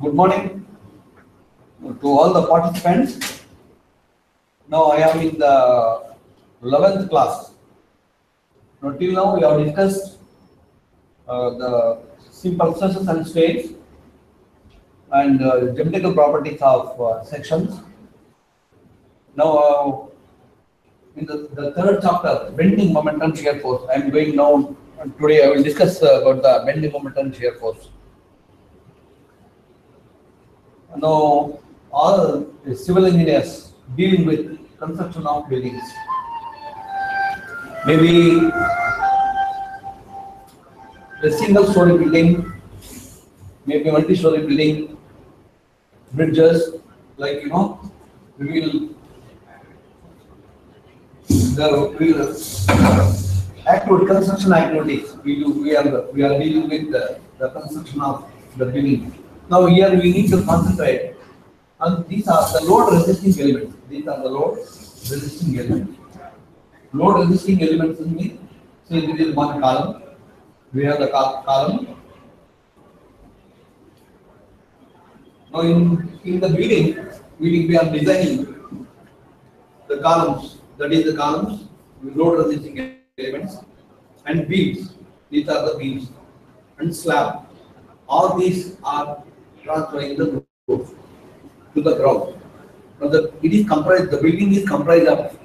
Good morning to all the participants. Now I am in the 11th class. Now till now we have discussed the simple stresses and strains and geometrical properties of sections. Now in the third chapter, bending moment and shear force, I am going now. Today I will discuss about the bending moment and shear force. Now all civil engineers dealing with construction of buildings, maybe a single story building, maybe multi-story building, bridges, like we will active construction activities. We are dealing with the construction of the building. Now here we need to concentrate on these are the load resisting elements. These are the load resisting elements. Load resisting elements means, so this is one column. We have the column. Now in the building we are designing the columns. That is the columns with load resisting elements and beams. These are the beams and slab. All these are transferring the load to the ground. Now it is comprised. The building is comprised of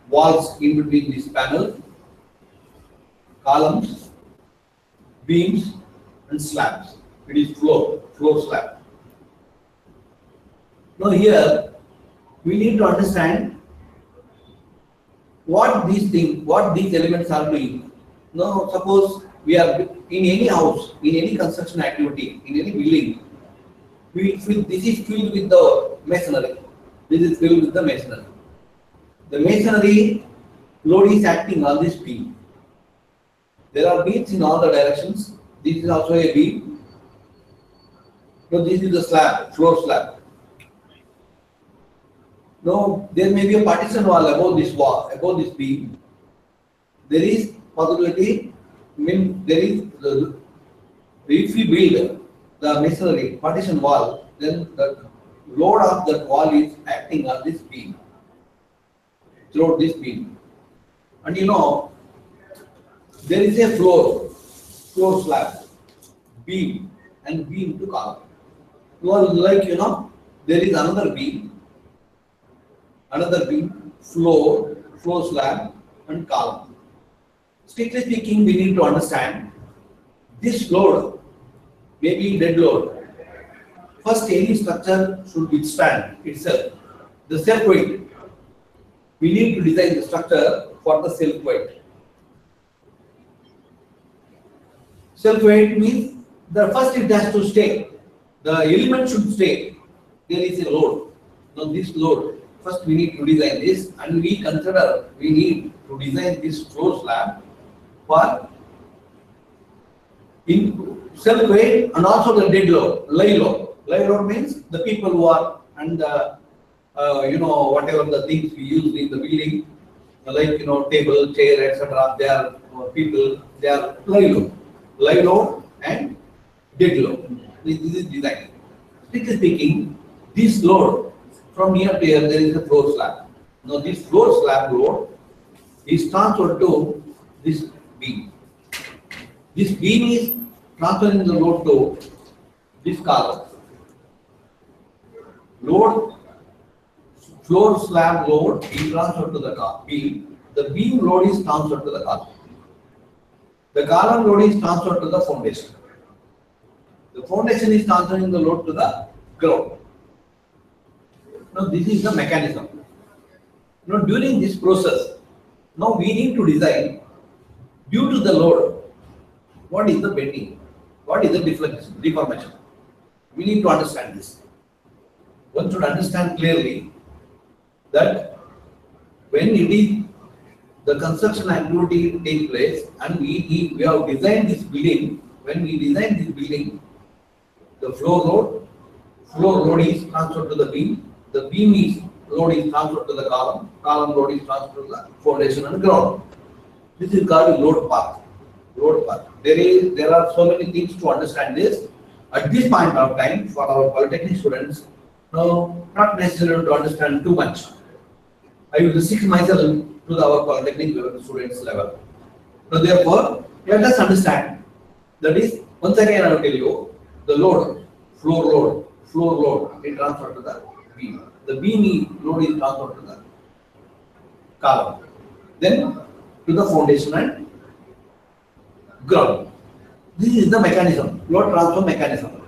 walls in between this panel, columns, beams, and slabs. It is floor slab. Now here we need to understand what these elements are doing. Now suppose we are in any house, in any construction activity, in any building, this is filled with the masonry. This is filled with the masonry. The masonry load is acting on this beam. There are beams in all the directions. This is also a beam. So this is the slab, floor slab. Now there may be a partition wall above this wall, above this beam. There is possibility. If we build the masonry partition wall, then the load of that wall is acting on this beam, throughout this beam. And there is a floor slab, beam and beam to column. Like there is another beam, floor slab and column. Strictly speaking, we need to understand this load may be dead load. First, any structure should withstand itself. The self weight. We need to design the structure for the self weight. Self weight means first it has to stay. The element should stay. There is a load. Now this load, first we need to design this, and we need to design this floor slab for in self weight and also the dead load, live load. Live load means the people who are and whatever the things we use in the building, like table, chair, etc. They are people. They are live load and dead load. This is design. Strictly speaking, this load from here to here there is a floor slab. Now this floor slab load is transferred to this beam. This beam is transferring the load to this column. Floor slab load is transferred to the beam. The beam load is transferred to the column. The column load is transferred to the foundation. The foundation is transferring the load to the ground. Now this is the mechanism. Now during this process, now we need to design, due to the load, what is the bending, what is the deformation. We need to understand this. One should understand clearly that when it is the construction activity takes place and we have designed this building, when we design this building, the floor load is transferred to the beam. The beam load is transferred to the column load is transferred to the foundation and ground. This is called load path. load path. There are so many things to understand this. At this point of time, for our Polytechnic students, no, not necessary to understand too much. I will restrict myself to our Polytechnic students level. So therefore, let us understand. That is, once again I will tell you, the load, floor load, it transferred to the beam. The beam load is transferred to the column. Then to the foundation and ground. This is the mechanism, load transfer mechanism.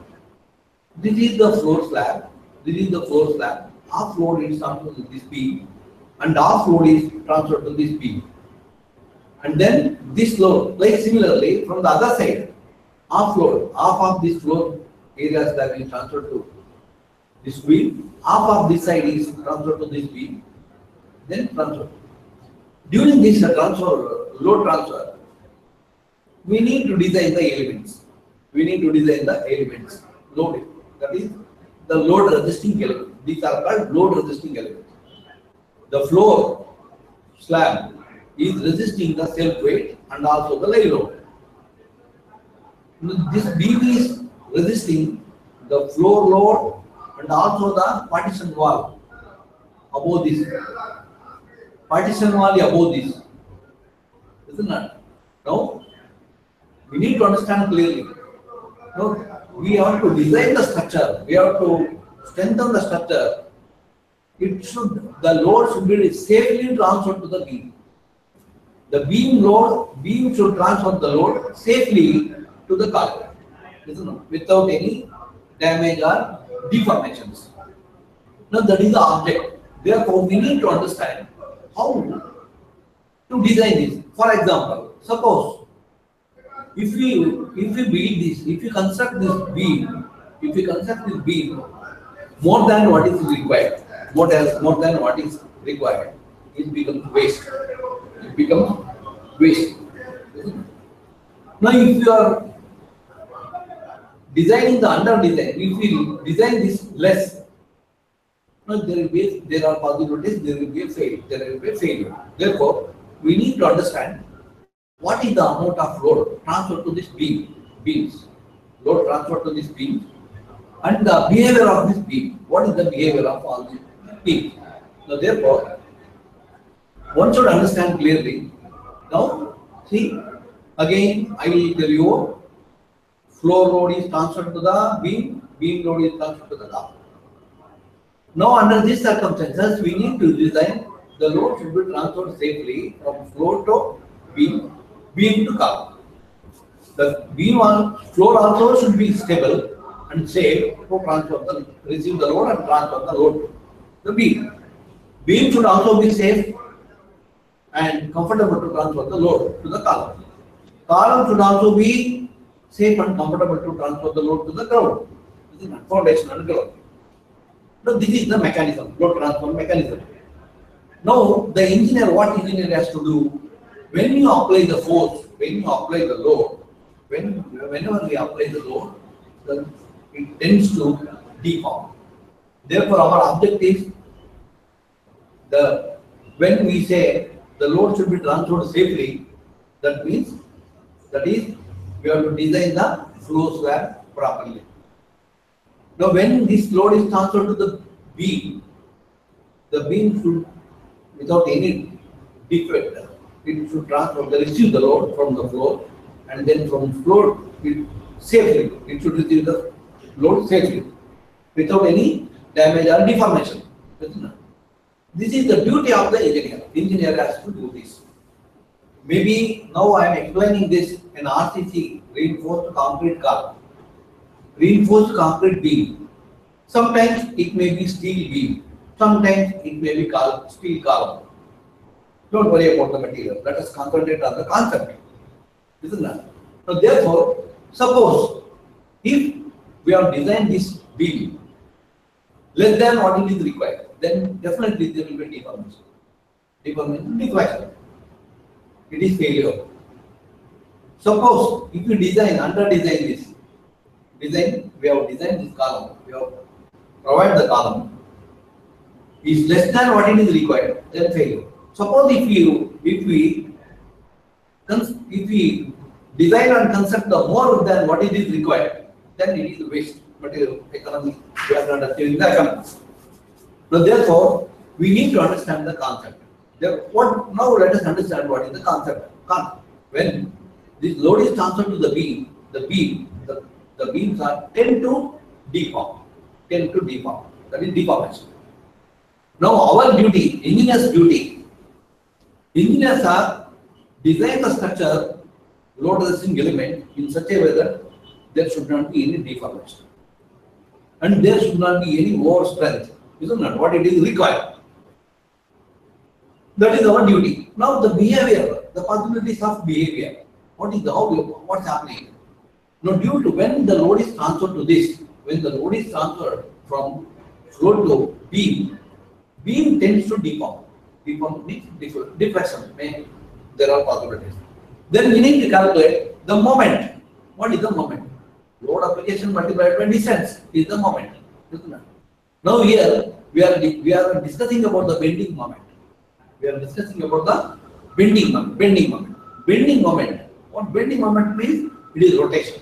This is the floor slab. This is the floor slab. Half load is transferred to this beam, and half load is transferred to this beam. And then this load, like similarly from the other side, half load, half of this floor areas that is transferred to this beam, half of this side is transferred to this beam, then transfer. During this load transfer, we need to design the elements. Load, that is the load resisting elements. These are called load resisting elements. The floor slab is resisting the self weight and also the live load. This beam is resisting the floor load and also the partition wall above this. Partition wall above this. Isn't it? Now, we need to understand clearly. Now, we have to design the structure. We have to strengthen the structure. The load should be safely transferred to the beam. The beam should transfer the load safely to the column, isn't it? Without any damage or deformations. Now that is the object. Therefore, we need to understand how to design this. For example, suppose if we build this, if we construct this beam, more than what is required, more than what is required, it becomes waste. Now, if you are designing the under design, if we design this less, now there are possibilities, there will be a failure. Therefore, we need to understand what is the amount of load transferred to this beams, load transferred to this beam, and the behavior of this beam. What is the behavior of all these beams? Now, therefore, one should understand clearly. Now, see, again, I will tell you, floor load is transferred to the beam load is transferred to the column. Now, under these circumstances, we need to design the load should be transferred safely from floor to beam to column. The floor also should be stable and safe to receive the load and transfer the load to the beam. Beam should also be safe and comfortable to transfer the load to the column. Column should also be safe and comfortable to transfer the load to the ground. This is foundation and ground. Now, this is the mechanism, load transfer mechanism. Now, the engineer, what engineer has to do, when you apply the force, when you apply the load, whenever we apply the load, then it tends to deform. Therefore, our object is when we say the load should be transferred safely, that is we have to design the flow slab properly. Now, when this load is transferred to the beam should, without any defect, it should receive the load from the floor, and then from floor it should receive the load safely without any damage or deformation. This is the duty of the engineer. Engineer has to do this. Maybe now I am explaining this in RCC, reinforced concrete column, reinforced concrete beam. Sometimes it may be steel beam, sometimes it may be steel column. Don't worry about the material. Let us concentrate on the concept. Isn't that? So therefore, suppose if we have designed this beam less than what it is required, then definitely there will be deformation. Deflection. It is failure. Suppose if you under design this, we have designed this column, we have provided the column is less than what it is required, then failure. Suppose if we design and concept the more than what it is required, then it is waste material economy. We are not achieving the economy. So therefore, we need to understand the concept. Now let us understand what is the concept. When this load is transferred to the beam, the beams tend to deform. That is deformation. Now our duty, engineers are design the structure load resisting element in such a way that there should not be any deformation. And there should not be any more strength. Isn't that what it is required? That is our duty. Now the behavior, the possibilities of behavior. What's happening? Now due to when the load is transferred to this, when the load is transferred from floor to beam tends to deform. Deform means deflection. There are possibilities. Then we need to calculate the moment. What is the moment? Load application multiplied by distance is the moment. Isn't it? Now here we are discussing about the bending moment. We are discussing about the bending moment. Bending moment. What bending moment means? It is rotation.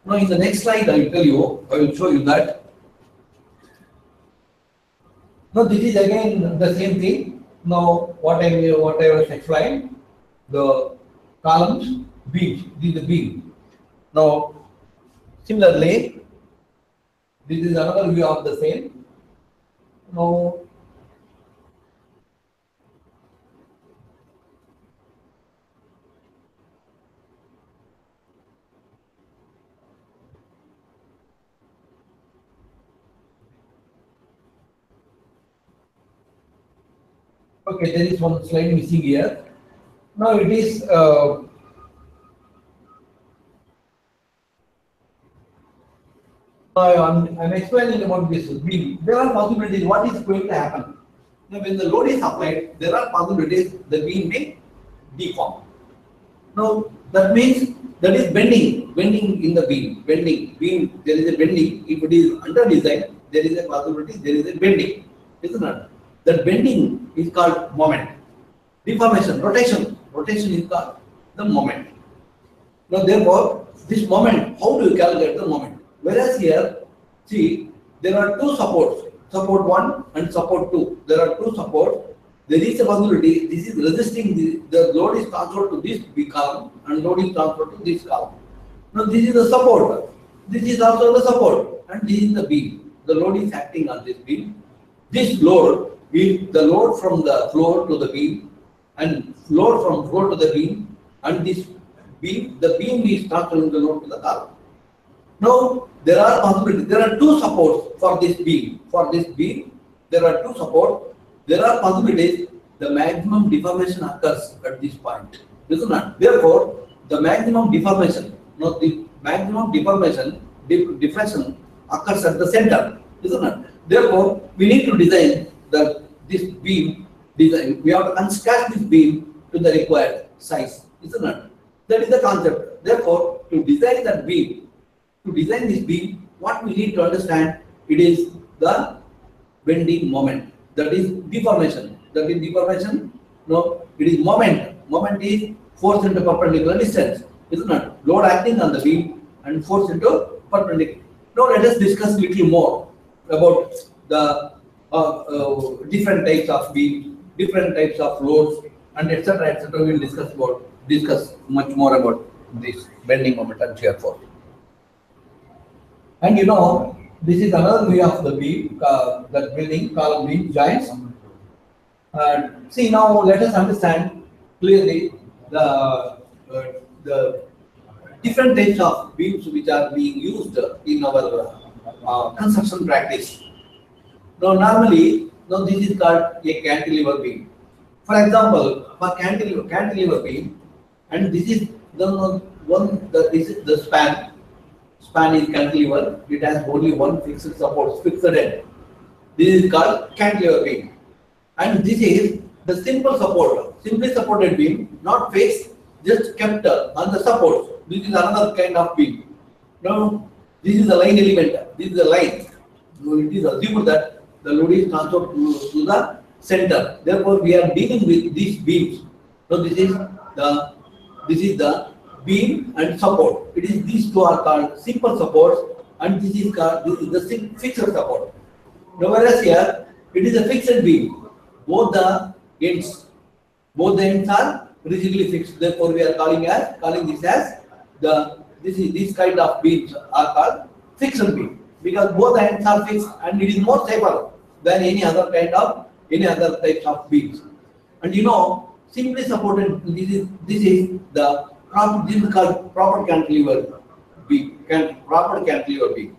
Now in the next slide I will show you that. Now this is again the same thing. Now what I was explained, the columns, beams. This is the beam. Now similarly, this is another view of the same. Now okay, there is one slide missing here. Now it is I'm explaining about this beam. There are possibilities. What is going to happen? Now, when the load is applied, there are possibilities the beam may deform. Now that means that is bending in the beam. There is a bending. If it is under design, there is a possibility there is a bending. Isn't it? That bending is called moment. Deformation, rotation is called the moment. Now therefore, this moment, how do you calculate the moment? Whereas here, see, there are two supports, support 1 and support 2. There are two supports. There is a possibility, this is resisting, the load is transferred to this big column and load is transferred to this column. Now this is the support. This is also the support and this is the beam. The load is acting on this beam. This load is the load from the floor to the beam and load from floor to the beam, and this beam, the beam is transferring the load to the column. Now there are possibilities. There are two supports for this beam. For this beam, there are two supports. There are possibilities. The maximum deformation occurs at this point. Isn't it? Therefore, the maximum deformation. Now the maximum deformation deflection occurs at the center. Isn't it? Therefore, we need to design this beam. We have to unscratch this beam to the required size. Isn't it? That is the concept. Therefore, to design that beam. To design this beam, what we need to understand, it is the bending moment. That is deformation. That is deformation. No, it is moment. Moment is force into perpendicular distance. Isn't it? Load acting on the beam and force into perpendicular. Now let us discuss a little more about the different types of beams, different types of loads, and etc. etc. We will discuss much more about this bending moment and shear force. And you know, this is another view of the beam, that building column beam joints. See, now let us understand clearly the different types of beams which are being used in our construction practice. Now normally, this is called a cantilever beam. For example, for cantilever beam, and this is this is the span. Span is cantilever. It has only one fixed support, fixed end. This is called cantilever beam. And this is the simple support, simply supported beam, not fixed, just kept on the support. This is another kind of beam. Now, this is the line element. This is the line. It is assumed that the load is transferred to the center. Therefore, we are dealing with these beams. So this is the beam and support. It is these two are called simple supports, and this is the fixed support. Now, whereas here it is a fixed beam. Both the ends are rigidly fixed. Therefore, we are calling this as this kind of beams are called fixed beam, because both the ends are fixed and it is more safer than any other types of beams. And simply supported, this is called proper cantilever beam. Proper cantilever beam.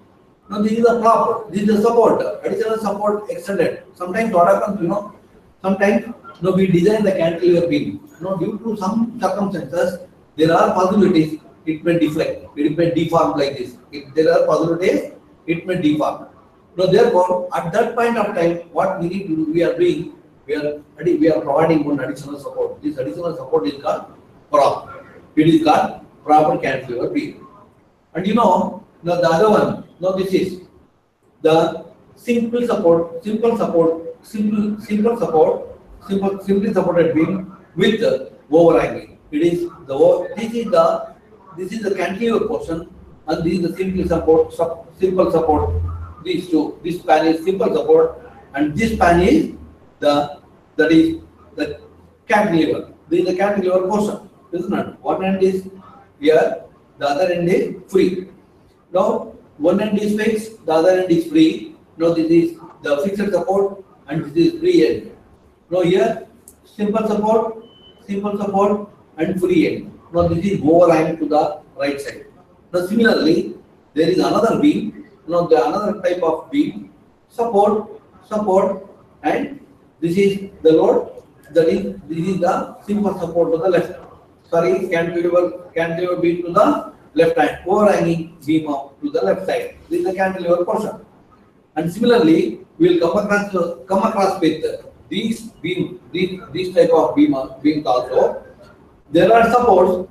Now this is the support, additional support extended. Sometimes what happens, sometimes we design the cantilever beam. Due to some circumstances, there are possibilities it may deflect, it may deform like this. If there are possibilities, it may deform. Therefore, at that point of time, what we need to do, we are providing one additional support. This additional support is called prop. It is called proper cantilever beam. And now the other one, this is the simply supported beam with overhanging. This is the cantilever portion, and this is the simple support. These two. This span is simple support, and this span is the cantilever. This is the cantilever portion, isn't it? One end is here, the other end is free. Now, one end is fixed, the other end is free. Now, this is the fixed support, and this is free end. Now, here, simple support, and free end. Now, this is overhang to the right side. Now, similarly, there is another beam. Now, another type of beam, support, and this is the load. This is the simple support to the left. Sorry, cantilever beam to the left hand, overhanging beam to the left side. This is the cantilever portion. And similarly, we will come across with these type of beams also. There are supports,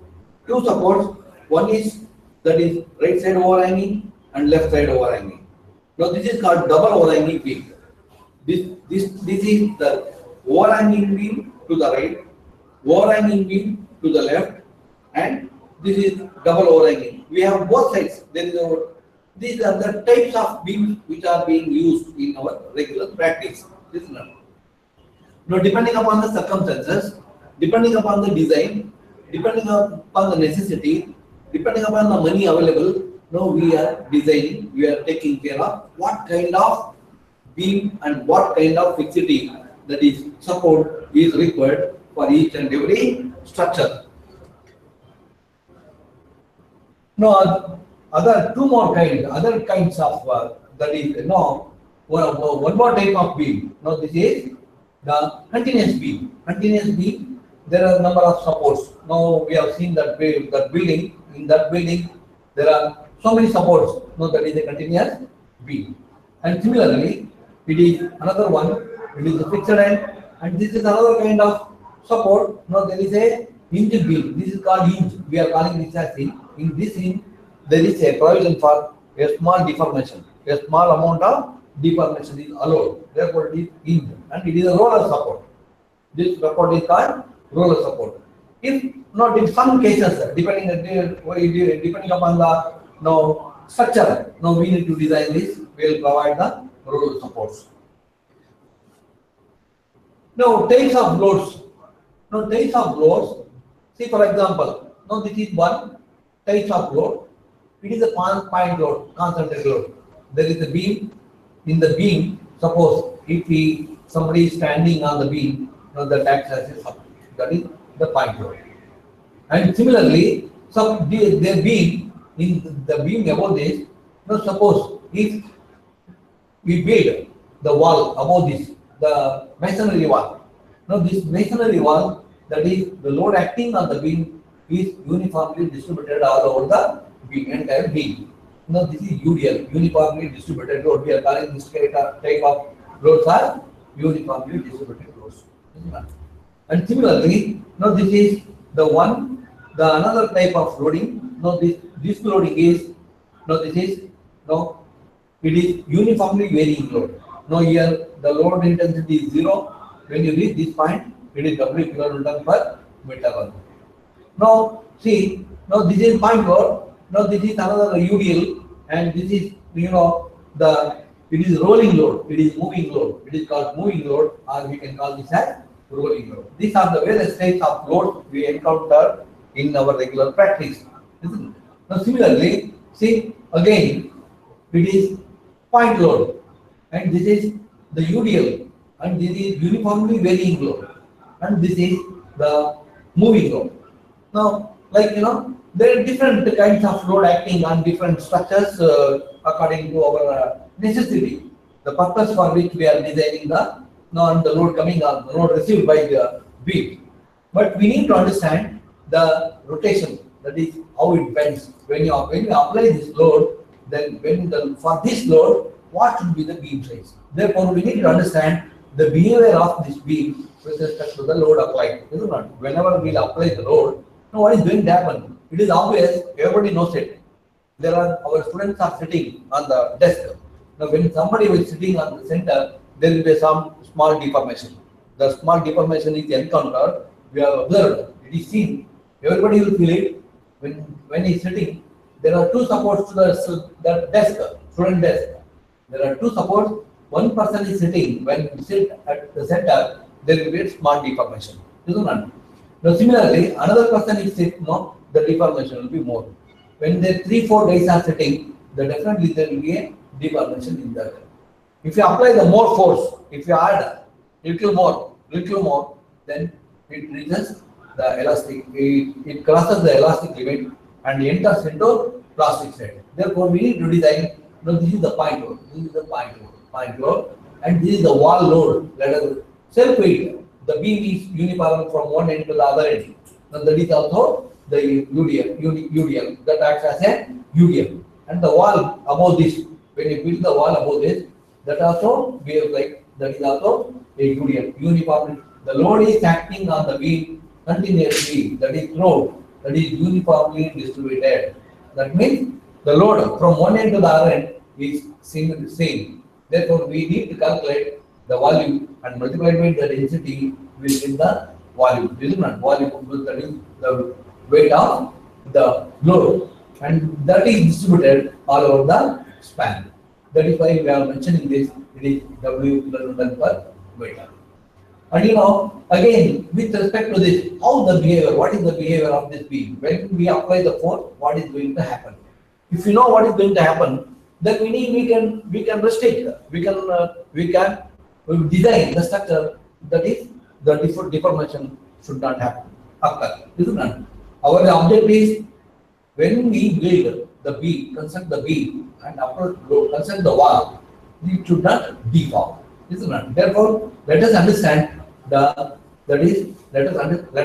two supports. One is right side overhanging and left side overhanging. Now this is called double overhanging beam. This is the overhanging beam to the right, overhanging beam to the left, and this is double overhanging. We have both sides. These are the types of beams which are being used in our regular practice. Now, depending upon the circumstances, depending upon the design, depending upon the necessity, depending upon the money available, now we are designing, we are taking care of what kind of beam and what kind of fixity, that is support, is required for each and every structure. Now, other kinds of that is one more type of beam. Now this is the continuous beam. Continuous beam, there are a number of supports. Now we have seen that building. In that building, there are so many supports. Now that is a continuous beam. And similarly, it is another one. It is a fixed end, and this is another kind of support. Now there is a hinge beam. This is called hinge. We are calling this as hinge. In this hinge, there is a provision for a small deformation. A small amount of deformation is allowed. Therefore, it is hinge, and it is a roller support. This support is called roller support. If not, in some cases, depending upon the structure, now we need to design this. We will provide the roller supports. Now, types of loads. Now, types of loads. See, for example, now this is one type of load. It is a point load, concentric load. There is a beam. In the beam, suppose if somebody is standing on the beam, now that acts as a support. That is the point load. And similarly, their beam, in the beam above this, now suppose if we build the wall above this, the masonry wall. Now this masonry wall, that is the load acting on the beam, is uniformly distributed all over the entire beam. Now this is UDL, uniformly distributed load. We are calling this type of loads are uniformly distributed loads. And similarly, now this is another type of loading. Now this loading is, it is uniformly varying load. Now here the load intensity is 0. When you reach this point, it is W kN per meter. Now see, Now this is point load. Now this is another UDL, and this is it is rolling load. It is moving load. It is called moving load, or we can call this as rolling load. These are the various types of loads we encounter in our regular practice. Isn't it? Now similarly, see again, it is point load, and this is the UDL, and this is uniformly varying load, and this is the moving load. Now, there are different kinds of load acting on different structures according to our necessity, the purpose for which we are designing the load coming on, the load received by the beam. But we need to understand the rotation, that is how it bends. When you apply this load, then for this load, what should be the beam size? Therefore, we need to understand the behavior of this beam with respect to the load applied. Isn't it? Whenever we apply the load, now what is going to happen? It is obvious, everybody knows it. Our students are sitting on the desk. Now, when somebody is sitting on the center, there will be some small deformation. The small deformation is encountered. We have observed. It is seen. Everybody will feel it. When he is sitting, there are two supports to the desk, student desk. There are two supports. One person is sitting. When you sit at the center, there will be a small deformation. Isn't it? Now, similarly, another person is sitting. No, the deformation will be more. When the 3-4 guys are sitting, definitely there will be a deformation in that. If you apply the more force, if you add little more, then it reaches the elastic. It crosses the elastic limit and enters into plastic state. Therefore, we need to design. Now, this is the point load. This is the point load, and this is the wall load. That is self weight. The beam is uniform from one end to the other end. Now, that is also the UDL that acts as a UDL. And the wall above this, when you build the wall above this, that also behaves like that is also a UDL. Uniform. The load is acting on the beam continuously. That is load. That is uniformly distributed. That means the load from one end to the other end is same. Therefore, we need to calculate the volume and multiplied by the density will get the volume. This is not volume, that is the weight of the load, and that is distributed all over the span. That is why we are mentioning this. It is W kilonewton per meter. And again, with respect to this, what is the behavior of this beam? When we apply the force, what is going to happen? If you know what is going to happen, then we can restrict. We can design the structure that is the deformation should not occur. Isn't it? Our objective is when we build the beam, construct the beam, and construct the wall, it should not deform. Isn't it? Therefore, let us understand let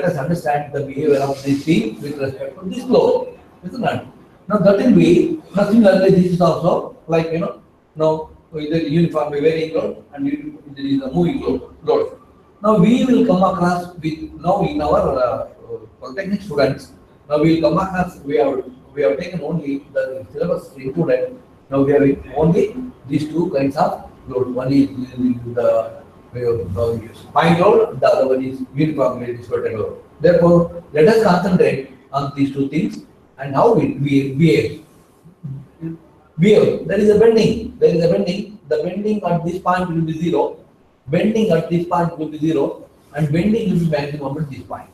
us understand the behavior of this beam with respect to this load. Isn't it? Now that will be nothing like this is also like now either uniformly varying load and there is a moving load. Now we will come across with in our Polytechnic students. Now we will come across we have taken only the syllabus included. Now we have only these two kinds of load. One is the point load, the other one is uniformly distributed load. Therefore, let us concentrate on these two things and how it behaves. There is a bending. The bending at this point will be 0. Bending at this point will be 0, and bending will be maximum at this point.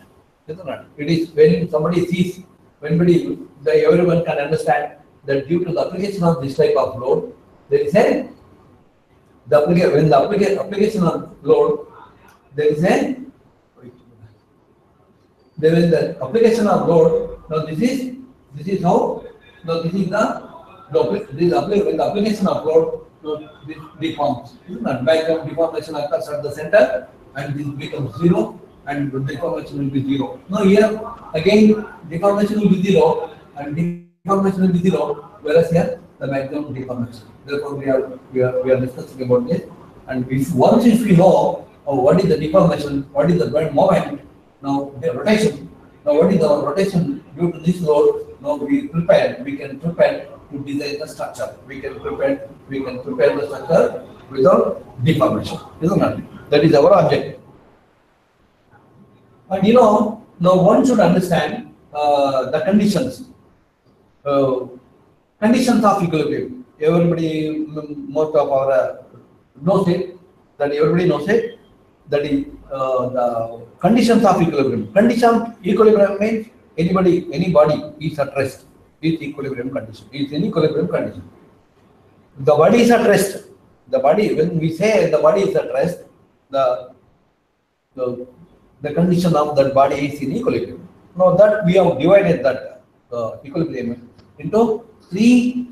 Isn't it? It is when somebody sees, everyone can understand that due to the application of this type of load, there is a application of load, there is the application of load. Now this is how. Now this is when the application of load, this deforms. Background deformation occurs at the center, and this becomes 0, and the deformation will be 0. Now here again deformation will be 0, and deformation will be 0, whereas here the maximum deformation. Therefore, we are discussing about this, and once we know what is the deformation, what is the moment, now the rotation. Now what is our rotation due to this load? Now we can prepare to design the structure. We can prepare the structure without deformation. Isn't it? That is our objective. And now one should understand the conditions of equilibrium. Everybody, most of our knows it. That everybody knows it. That is the conditions of equilibrium. Condition equilibrium means any body is at rest. Is equilibrium condition. Is in equilibrium condition. The body is at rest. The body, when we say the body is at rest, the condition of that body is in equilibrium. Now that we have divided that equilibrium into three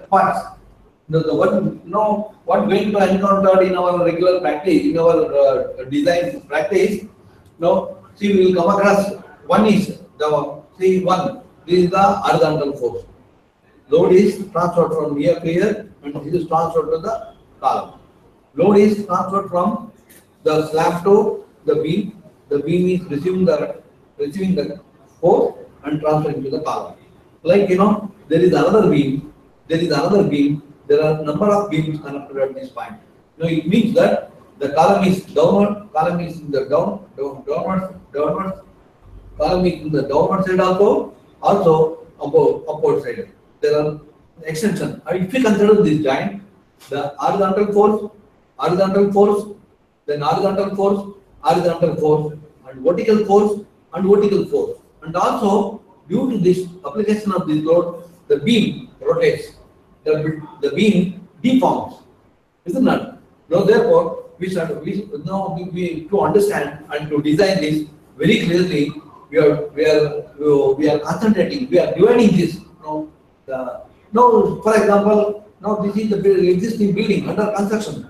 parts. What going to encounter in our regular practice, in our design practice. See, we will come across one is the one. This is the horizontal force. Load is transferred from here to here, and this is transferred to the column. Load is transferred from the slab to the beam. The beam is receiving the force and transferring to the column. Like there is another beam. There are number of beams connected at this point. It means that the column is downward. Column is in the downward. Column is in the downward side also upward side. There are extension. If you consider this joint, the horizontal force, then horizontal force, and vertical force, and also due to this application of this load, the beam rotates. The beam deforms, isn't it? Therefore, to understand and to design this very clearly, we are concentrating. We are dividing this. For example, this is the existing building under construction.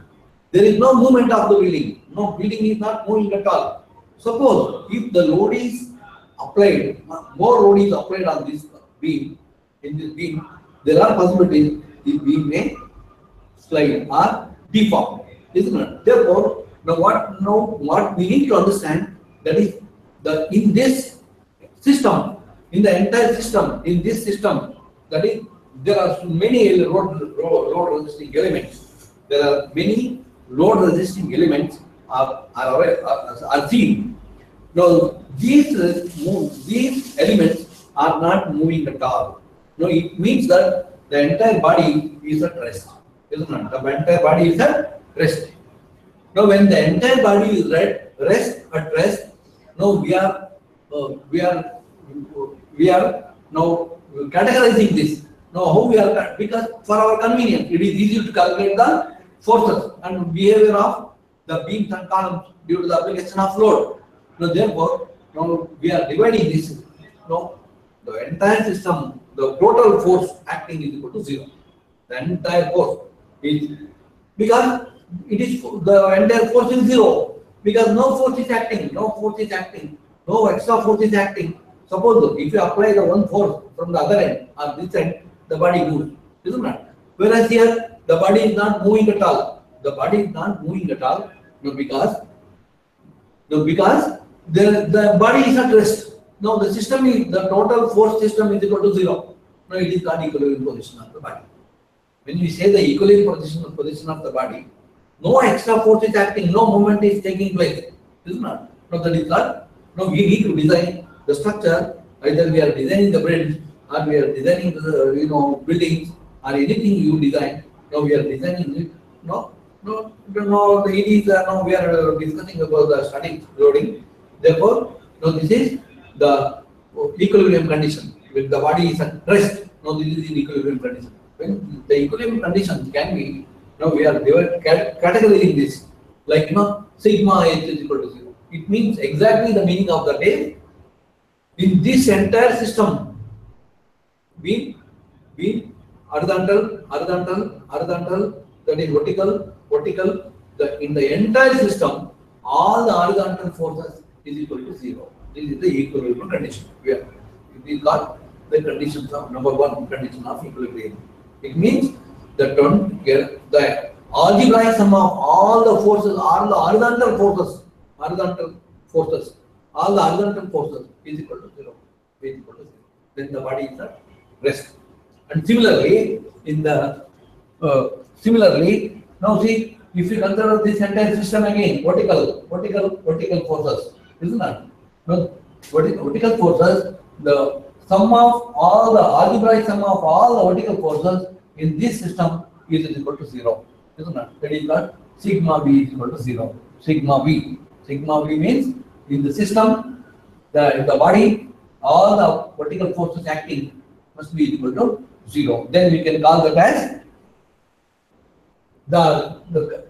There is no movement of the building. No, building is not moving at all. Suppose if the load is applied, more load is applied on this beam, there are possibilities the beam may slide or deform, isn't it? Therefore, what we need to understand, that is in this system, in the entire system, that is, there are many load resisting elements. There are many load resisting elements are seen. Now these elements are not moving at all. It means that the entire body is at rest, isn't it? The entire body is at rest. Now when the entire body is at rest, we are now categorizing this. Now how we are, because for our convenience, it is easy to calculate the forces and behavior of the beams and columns due to the application of load. Therefore, we are dividing this. The entire system, the total force acting is equal to 0. The entire force is, because it is the entire force is 0, because no force is acting, no extra force is acting. Suppose if you apply the one force from the other end or this end, the body moves, isn't it? Whereas here the body is not moving at all. Because the body is at rest. Now the total force system is equal to 0. Now it is not equilibrium position of the body. When we say the equilibrium position of the body, no extra force is acting, no movement is taking place, isn't it? Now that is not. Now we need to design the structure. Either we are designing the bridge, or we are designing the buildings, or anything you design. Now we are designing it. The EDs are now we are discussing about the static loading. Therefore, this is the equilibrium condition. When the body is at rest, this is the equilibrium condition. When the equilibrium condition can be, we are categorizing this like sigma h is equal to 0. It means exactly the meaning of the day. In this entire system, beam, horizontal, that is vertical. In the entire system, all the horizontal forces is equal to 0. This is the equilibrium condition. We got the conditions of number 1 condition of equilibrium. It means that the algebraic sum of all the forces, all the horizontal forces is equal to 0. Then the body is at rest. And similarly, now see, if you consider this entire system again, vertical forces, isn't it? vertical forces, the sum of all the algebraic sum of all the vertical forces in this system is equal to 0. Isn't it? That is called sigma v is equal to 0. Sigma v. Sigma v means in the system, in the body, all the vertical forces acting must be equal to 0. Then we can call that as the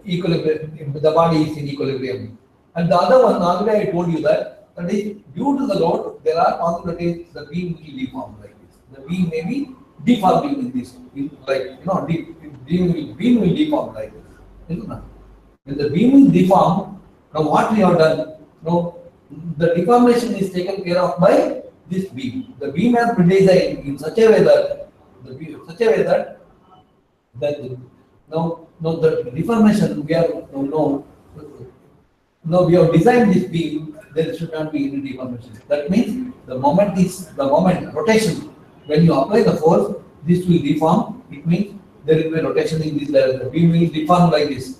equilibrium. The body is in equilibrium. And the other one, already I told you that is due to the load, there are possibilities the beam will deform like this. The beam may be deforming in this, beam will deform like this. When the beam is deformed, now what we have done? Now the deformation is taken care of by this beam. The beam has been designed in such a way that the deformation we have we have designed this beam, there should not be any deformation. That means the moment rotation. When you apply the force, this will deform. It means there will be rotation in this level. The beam will deform like this.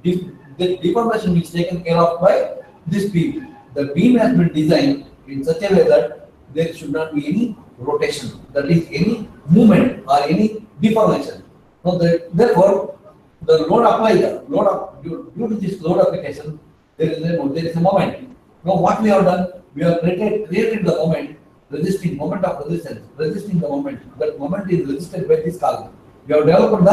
The deformation is taken care of by this beam. The beam has been designed in such a way that there should not be any rotation, that is any movement or any deformation. So therefore, the load applied, due to this load application, there is a moment. Now what we have done, we have created the moment, moment of resistance, resisting the moment. That moment is resisted by this column. We have developed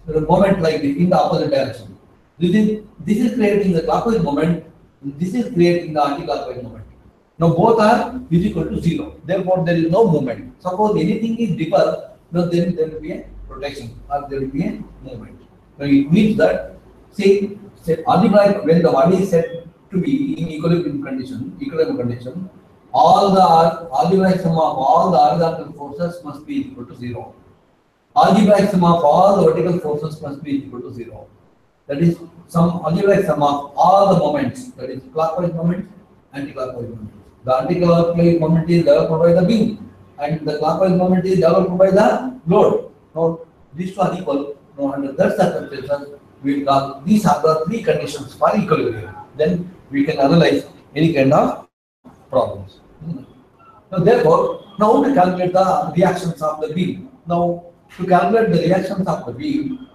the moment like this in the opposite direction. This is creating the clockwise moment. This is creating the anti-clockwise moment. Now both are equal to 0. Therefore, there is no movement. Suppose anything is deeper, then there will be a rotation or there will be a movement. Now it means that, see, algebraic, when the body is set to be in equilibrium condition, all the algebraic sum of all the horizontal forces must be equal to 0. Algebraic sum of all the vertical forces must be equal to 0. That is some algebraic sum of all the moments, that is clockwise moment, anti-clockwise moment. The anti-clockwise moment is developed by the beam and the clockwise moment is developed by the load. Now these two are equal. Now under that circumstances, we will call these are the three conditions for equilibrium. Then we can analyze any kind of problems. Now therefore, now to calculate the reactions of the beam. Now to calculate the reactions of the beam,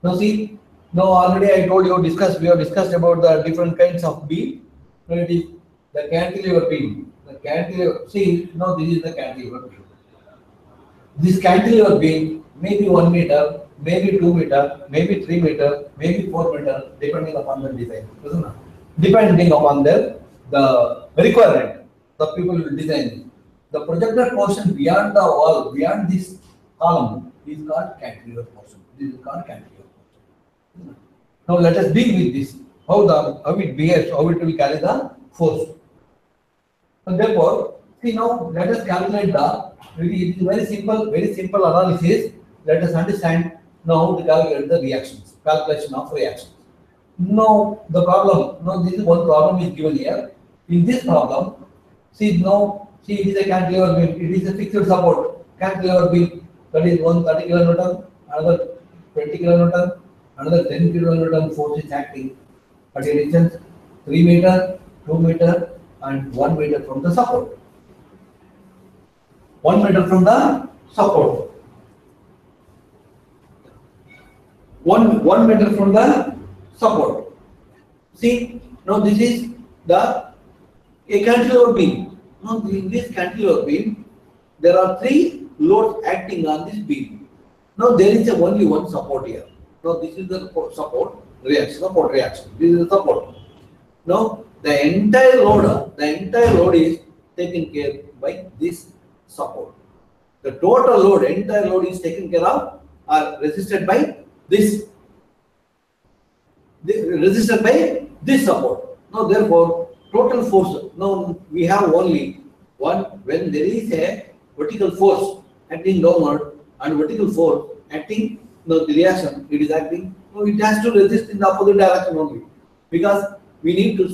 Now see, now already I told you, we have discussed about the different kinds of beam. Now it is the cantilever beam. See, now this is the cantilever beam. This cantilever beam may be 1 meter, maybe 2 meter, maybe 3 meter, maybe 4 meter, depending upon the design. Depending upon the requirement, the people will design it. The projected portion beyond the wall, beyond this column, is called cantilever portion. This is called cantilever portion. Now let us begin with this. How it behaves, how it will carry the force. And therefore, see now let us calculate it is very simple analysis. Let us understand now how to calculate the reactions, calculation of reactions. Now the problem, now this is one problem is given here. In this problem, see it is a cantilever beam, it is a fixed support. Cantilever beam, that is 130 kN, another 20 kN, another 10 kN force is acting at a distance 3 meter, 2 meter and 1 meter from the support. 1 meter from the support. 1 meter from the support. See, now this is a cantilever beam. Now in this cantilever beam, there are 3 loads acting on this beam. Now there is only one support here. Now this is the support reaction. This is the support. Now the entire load is taken care by this support. The total load, entire load is taken care of or resisted by this support. Now therefore, total force, now we have only one when there is a vertical force acting downward and vertical force acting, the reaction, it is acting, it has to resist in the opposite direction only, because we need to,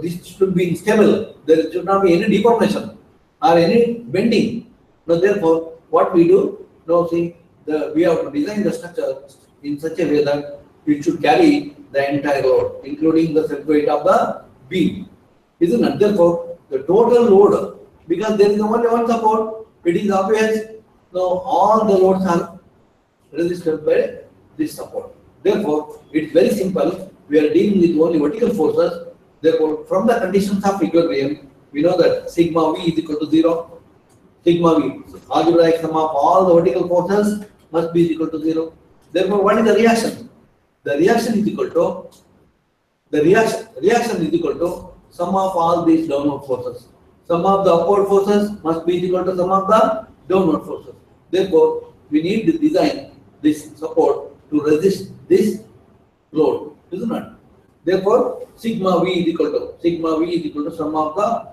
this should be stable, there should not be any deformation or any bending. Now therefore, what we do, now see, we have to design the structure in such a way that it should carry the entire load, including the self weight of the beam. Isn't it? Therefore, the total load, because there is only one support, it is obvious. Now all the loads are resisted by this support. Therefore, it's very simple. We are dealing with only vertical forces. Therefore, from the conditions of equilibrium, we know that sigma v is equal to 0. Sigma v, so algebraic sum of all the vertical forces must be equal to 0. Therefore, what is the reaction? The reaction is equal to sum of all these downward forces. Sum of the upward forces must be equal to sum of the downward forces. Therefore, we need to design this support to resist this load, isn't it? Therefore, sigma v is equal to sum of the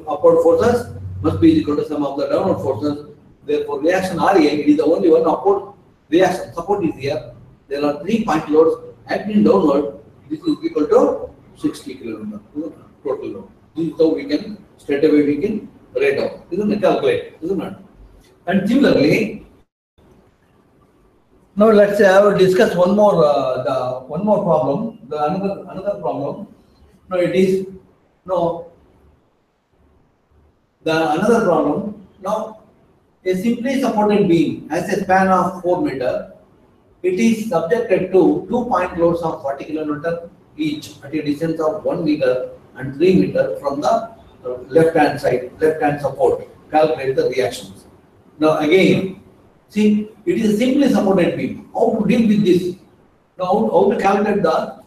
upward forces must be equal to sum of the downward forces. Therefore, reaction RA, it is the only one upward reaction. Support is here. There are 3 point loads acting downward. This is equal to 60 kN total load. This is how we can straight away we can write down. Isn't it? Calculate, isn't it? And similarly, now let's discuss one more problem. Another problem. Now it is another problem. Now a simply supported beam has a span of 4 meters. It is subjected to 2 point loads of 40 kN each at a distance of 1 meter and 3 meters from the left hand support. Calculate the reactions. Now again, see, it is a simply supported beam. How to deal with this? Now, how to calculate the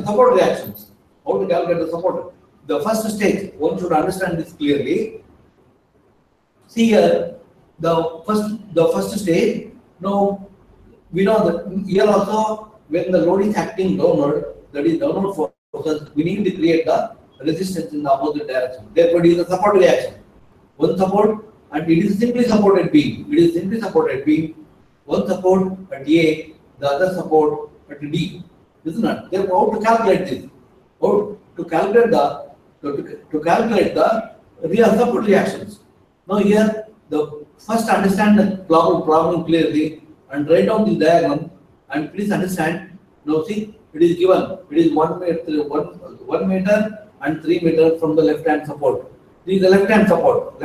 support reactions? How to calculate the support? The first stage, one should understand this clearly. See here, the first stage. Now, we know that here also, when the load is acting downward, that is downward forces, we need to create the resistance in the opposite direction. Therefore, it is a support reaction. One support, and it is simply supported beam. One support at A, the other support at D. Isn't it? Therefore, how to calculate this? How to calculate the real support reactions? Now here, first understand the problem clearly and write down the diagram. And please understand. Now see, it is given. It is 1 meter and 3 meters from the left hand support. This is the left hand support.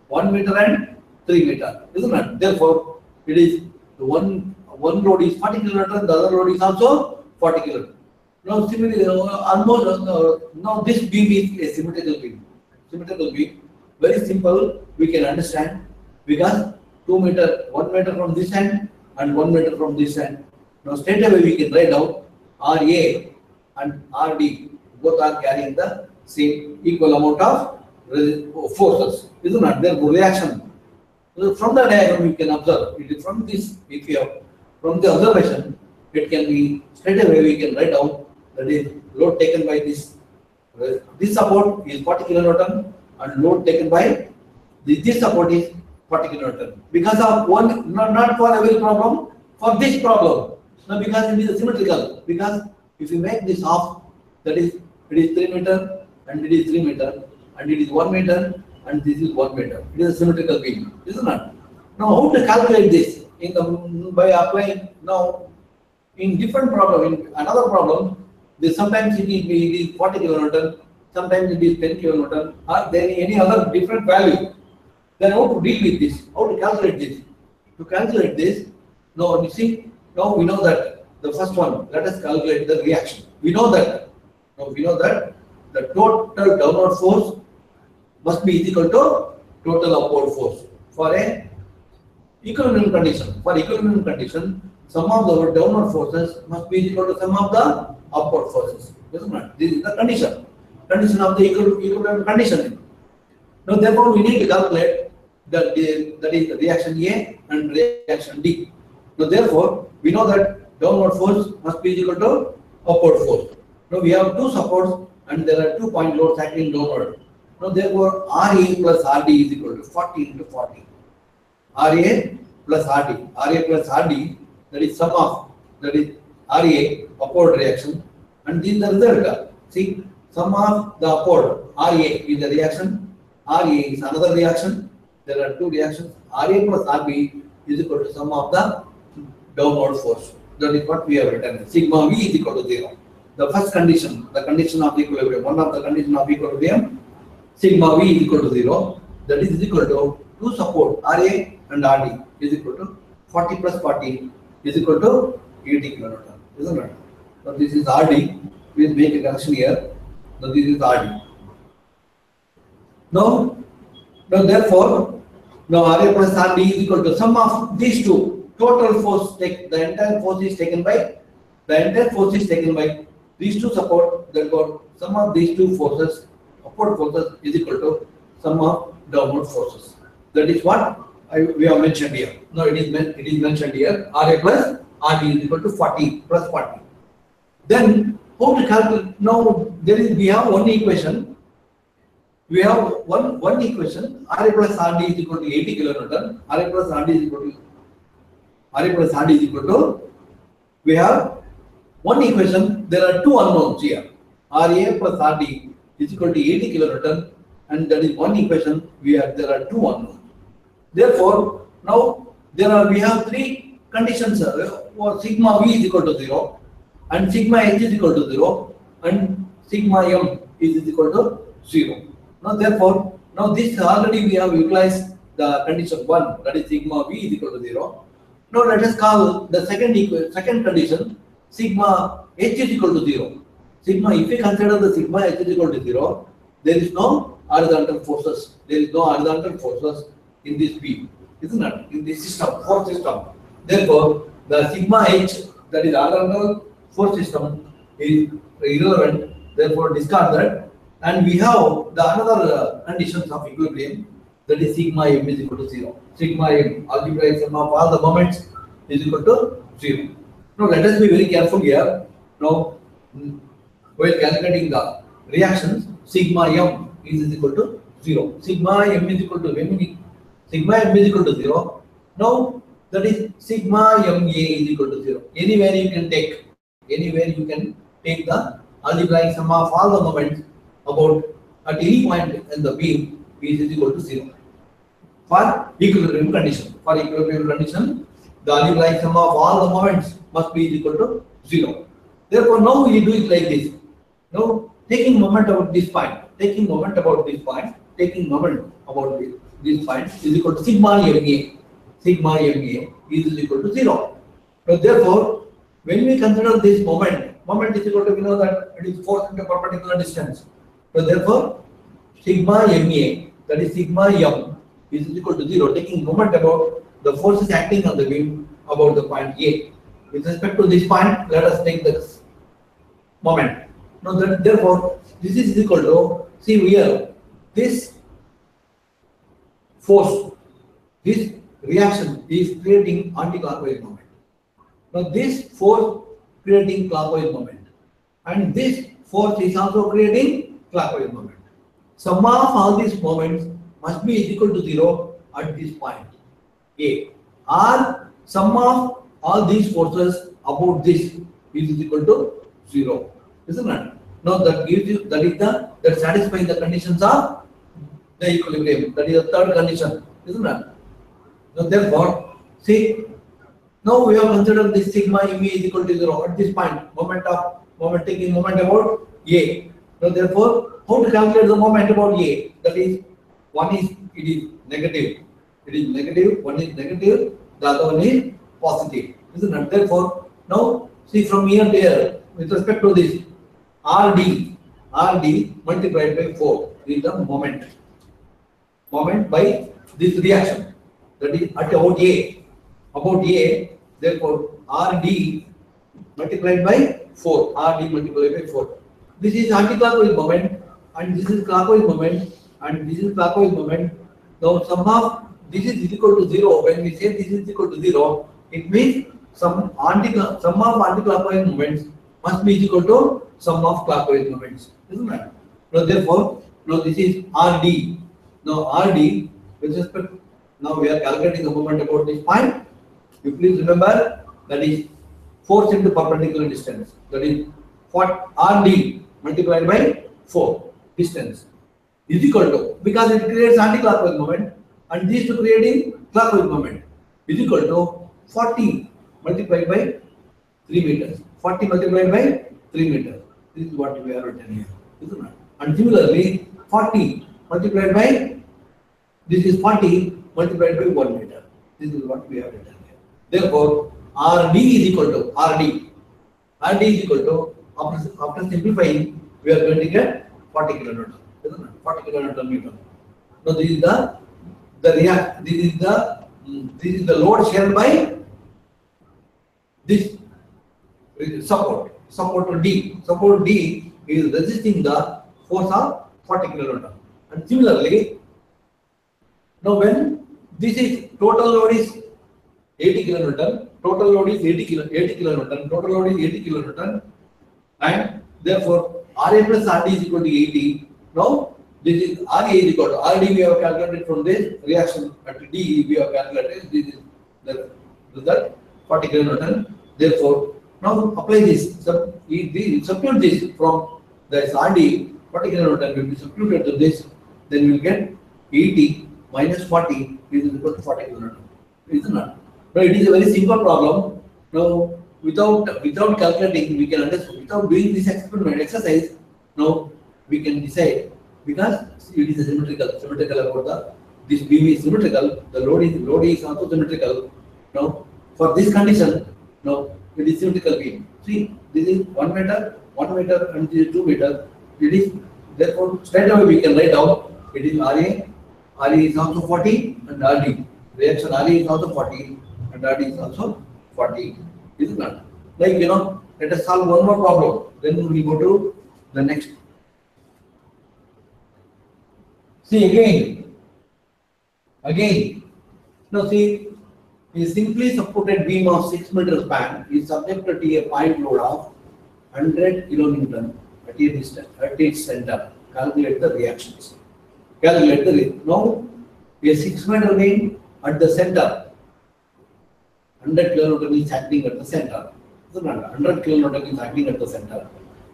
1 meter and 3 meter, isn't it? Therefore, it is one load is 40 kN, the other load is also 40 kN. Now, similarly, now this beam is a symmetrical beam. Very simple, we can understand because 1 meter from this end and 1 meter from this end. Now, straight away we can write out RA and RD both are carrying the same equal amount of forces, isn't it? Therefore, reaction. So from the diagram you can observe. It is from this, if you have from the observation, it can be straight away we can write down that is load taken by this. This support is 40 kN and load taken by this support is 40 kN. Because of one, not for every problem, for this problem. Now because it is symmetrical. Because if you make this half, that is it is 3 meter and it is 3 meter and it is 1 meter and this is 1 meter. It is a symmetrical beam, isn't it? Now how to calculate this? By applying now in different problem, in another problem, sometimes it is 40 kN, sometimes it is 10 kN, or there is any other different value. Then how to deal with this? How to calculate this? To calculate this, now you see, now we know that the first one, let us calculate the reaction. We know that the total downward force must be equal to total upward force for a equilibrium condition. For equilibrium condition, sum of the downward forces must be equal to sum of the upward forces. Isn't it? This is the condition of the equilibrium condition. Now, therefore, we need to calculate that is the reaction A and reaction D. Now, therefore, we know that downward force must be equal to upward force. Now, we have two supports and there are 2 point loads acting downward. Now, therefore, RA plus RD is equal to 40 into 40. RA plus RD, that is sum of, that is RA, upward reaction, and this is the result. See, sum of the upward, RA is the reaction, RA is another reaction. There are two reactions. RA plus RB is equal to sum of the downward force. That is what we have written. Sigma V is equal to 0. The first condition, the condition of equilibrium, one of the condition of equilibrium, sigma V is equal to 0. That is equal to 2 support RA and RD is equal to 40 plus 40 is equal to 80 kilonewton. Isn't it? So this is RD. Please make a connection here. So this is RD. Now therefore, now RA plus RD is equal to sum of these two. Total force, the entire force is taken by these two support. Therefore, sum of these two forces, upward forces, is equal to sum of downward forces. That is what we have mentioned here. Now it is mentioned here. RA plus RD is equal to 40 plus 40. Then how to calculate? Now we have one equation. We have one equation. RA plus RD is equal to 80 kilonewton. RA plus RD is equal to, we have one equation. There are two unknowns here. RA plus RD is equal to 80 kilonewton, and that is one equation. There are two unknowns. Therefore, now we have three conditions. Sigma V is equal to 0, and sigma H is equal to 0, and sigma M is equal to 0. Now therefore, this already we have utilized the condition 1, that is sigma V is equal to 0. Now let us call the second condition, sigma H is equal to 0. Sigma, if we consider the sigma H is equal to 0, there is no horizontal forces. There is no horizontal forces in this beam, isn't it? In this system, force system. Therefore, the sigma H, that is horizontal force system, is irrelevant. Therefore, discard that. And we have the another conditions of equilibrium, that is sigma M is equal to 0. Sigma M, algebraic sum of all the moments, is equal to 0. Now let us be very careful here. Now, while calculating the reactions, sigma M is equal to 0. Sigma M is equal to 0. Now that is sigma MA is equal to 0. Anywhere you can take the algebraic sum of all the moments about at any point in the beam is equal to 0. For equilibrium condition, the algebraic sum of all the moments must be equal to 0. Therefore, now we do it like this. Now, taking moment about this point is equal to sigma MA. Sigma MA is equal to 0. So therefore, when we consider this moment is equal to, we know that it is force into perpendicular distance. So therefore, sigma MA, that is sigma M, is equal to 0, taking moment about the forces acting on the beam about the point A. With respect to this point, let us take this moment. Now therefore, this is equal to, see here, this force, this reaction is creating anti-clockwise moment. Now this force creating clockwise moment, and this force is also creating clockwise moment. Sum of all these moments must be equal to 0 at this point A, or sum of all these forces about this is equal to 0, isn't it? Now that gives you, that satisfies the conditions of the equilibrium. That is the third condition, isn't it? Now therefore, see, now we have considered this sigma MA is equal to 0 at this point, taking moment about A. Now therefore, how to calculate the moment about A? That is, one is negative, one is negative, the other one is positive, isn't it? Therefore, now see from here to here, with respect to this, RD multiplied by 4 is the moment by this reaction, that is at about A. Therefore, RD multiplied by 4. This is anti-clockwise moment, and this is clockwise moment, and this is clockwise moment. Now sum of this is equal to 0. When we say this is equal to 0, it means sum of anti-clockwise moments must be equal to sum of clockwise moments, isn't it? Now therefore, now this is RD. Now RD, with respect, now we are calculating the moment about this point. You please remember, that is force into perpendicular distance. That is what RD multiplied by 4 distance is equal to, because it creates anti-clockwise moment and these two creating clockwise moment, is equal to 40 multiplied by 3 meters. 40 multiplied by 3 meters. This is what we have written here. Isn't it? And similarly, 40 multiplied by, this is 40 multiplied by 1 meter. This is what we have written here. Therefore, RD is equal to RD. RD is equal to, after simplifying, we are going to get 40 kilonewton. Isn't it? 40 kilonewton meter. Now this is this is the load shared by this support D. Support D is resisting the force of 40 kilonewton. And similarly, now when this is total load is 80 kilonewton, total load is 80 kilonewton, total load is 80 kilonewton, and therefore RA plus RD is equal to 80. Now this is RA is equal to RD we have calculated from this reaction at D we have calculated. This is the result 40 kilonewton. Therefore, now apply this. Substitute this from this RD 40 kilonewton will be substituted to this. Then we will get 80 minus 40 is equal to 40 kilonewton. Isn't it? But it is a very simple problem. Now, without calculating, we can understand. Without doing this exercise, now we can decide, because it is symmetrical about this beam is symmetrical. The load is also symmetrical. Now, for this condition, now it is symmetrical beam. See, this is 1 meter, and this is 2 meter. It is therefore straight away we can write down it is RA is also 40 and RD. Reaction RA is also 40 and RD is also 40. Isn't it? Like, let us solve one more problem. Then we go to the next. See again. Now see, a simply supported beam of 6 meter span is subjected to a point load of 100 kilonewton at its center. Calculate the reactions. Now, a 6 meter beam at the center. 100 kilonewton is acting at the center. 100 kilonewton is acting at the center.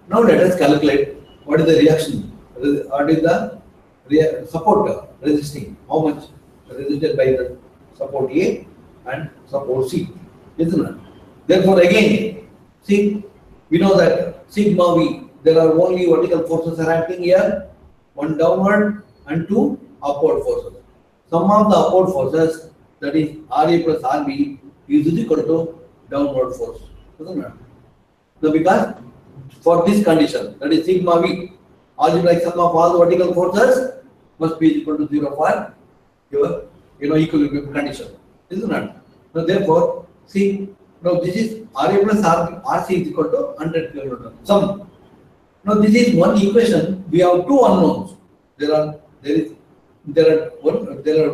Now let us calculate what is the reaction. What is the support resisting? How much resisted by the support A and support C? Isn't it? Therefore, again, see, we know that sigma V, there are only vertical forces are acting here, one downward and two upward forces. Sum of the upward forces, that is RA plus RB, is equal to downward force. Isn't it? Now, because for this condition, that is sigma V, algebraic sum of all the vertical forces must be equal to 0 for your equilibrium condition. Isn't it? Now, therefore, see, now this is RA plus RC is equal to 100 kilonewton. Sum. Now this is one equation. We have two unknowns. There are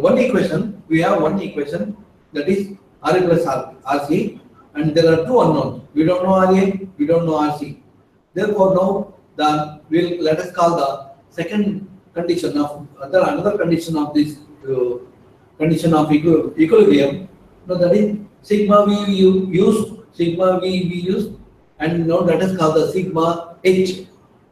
one equation. We have one equation, that is RA plus RC, and there are two unknowns. We don't know RA, we don't know RC. Therefore, now let us call the second condition of another condition of this condition of equilibrium. Now that is sigma V we use, and now let us call the sigma H.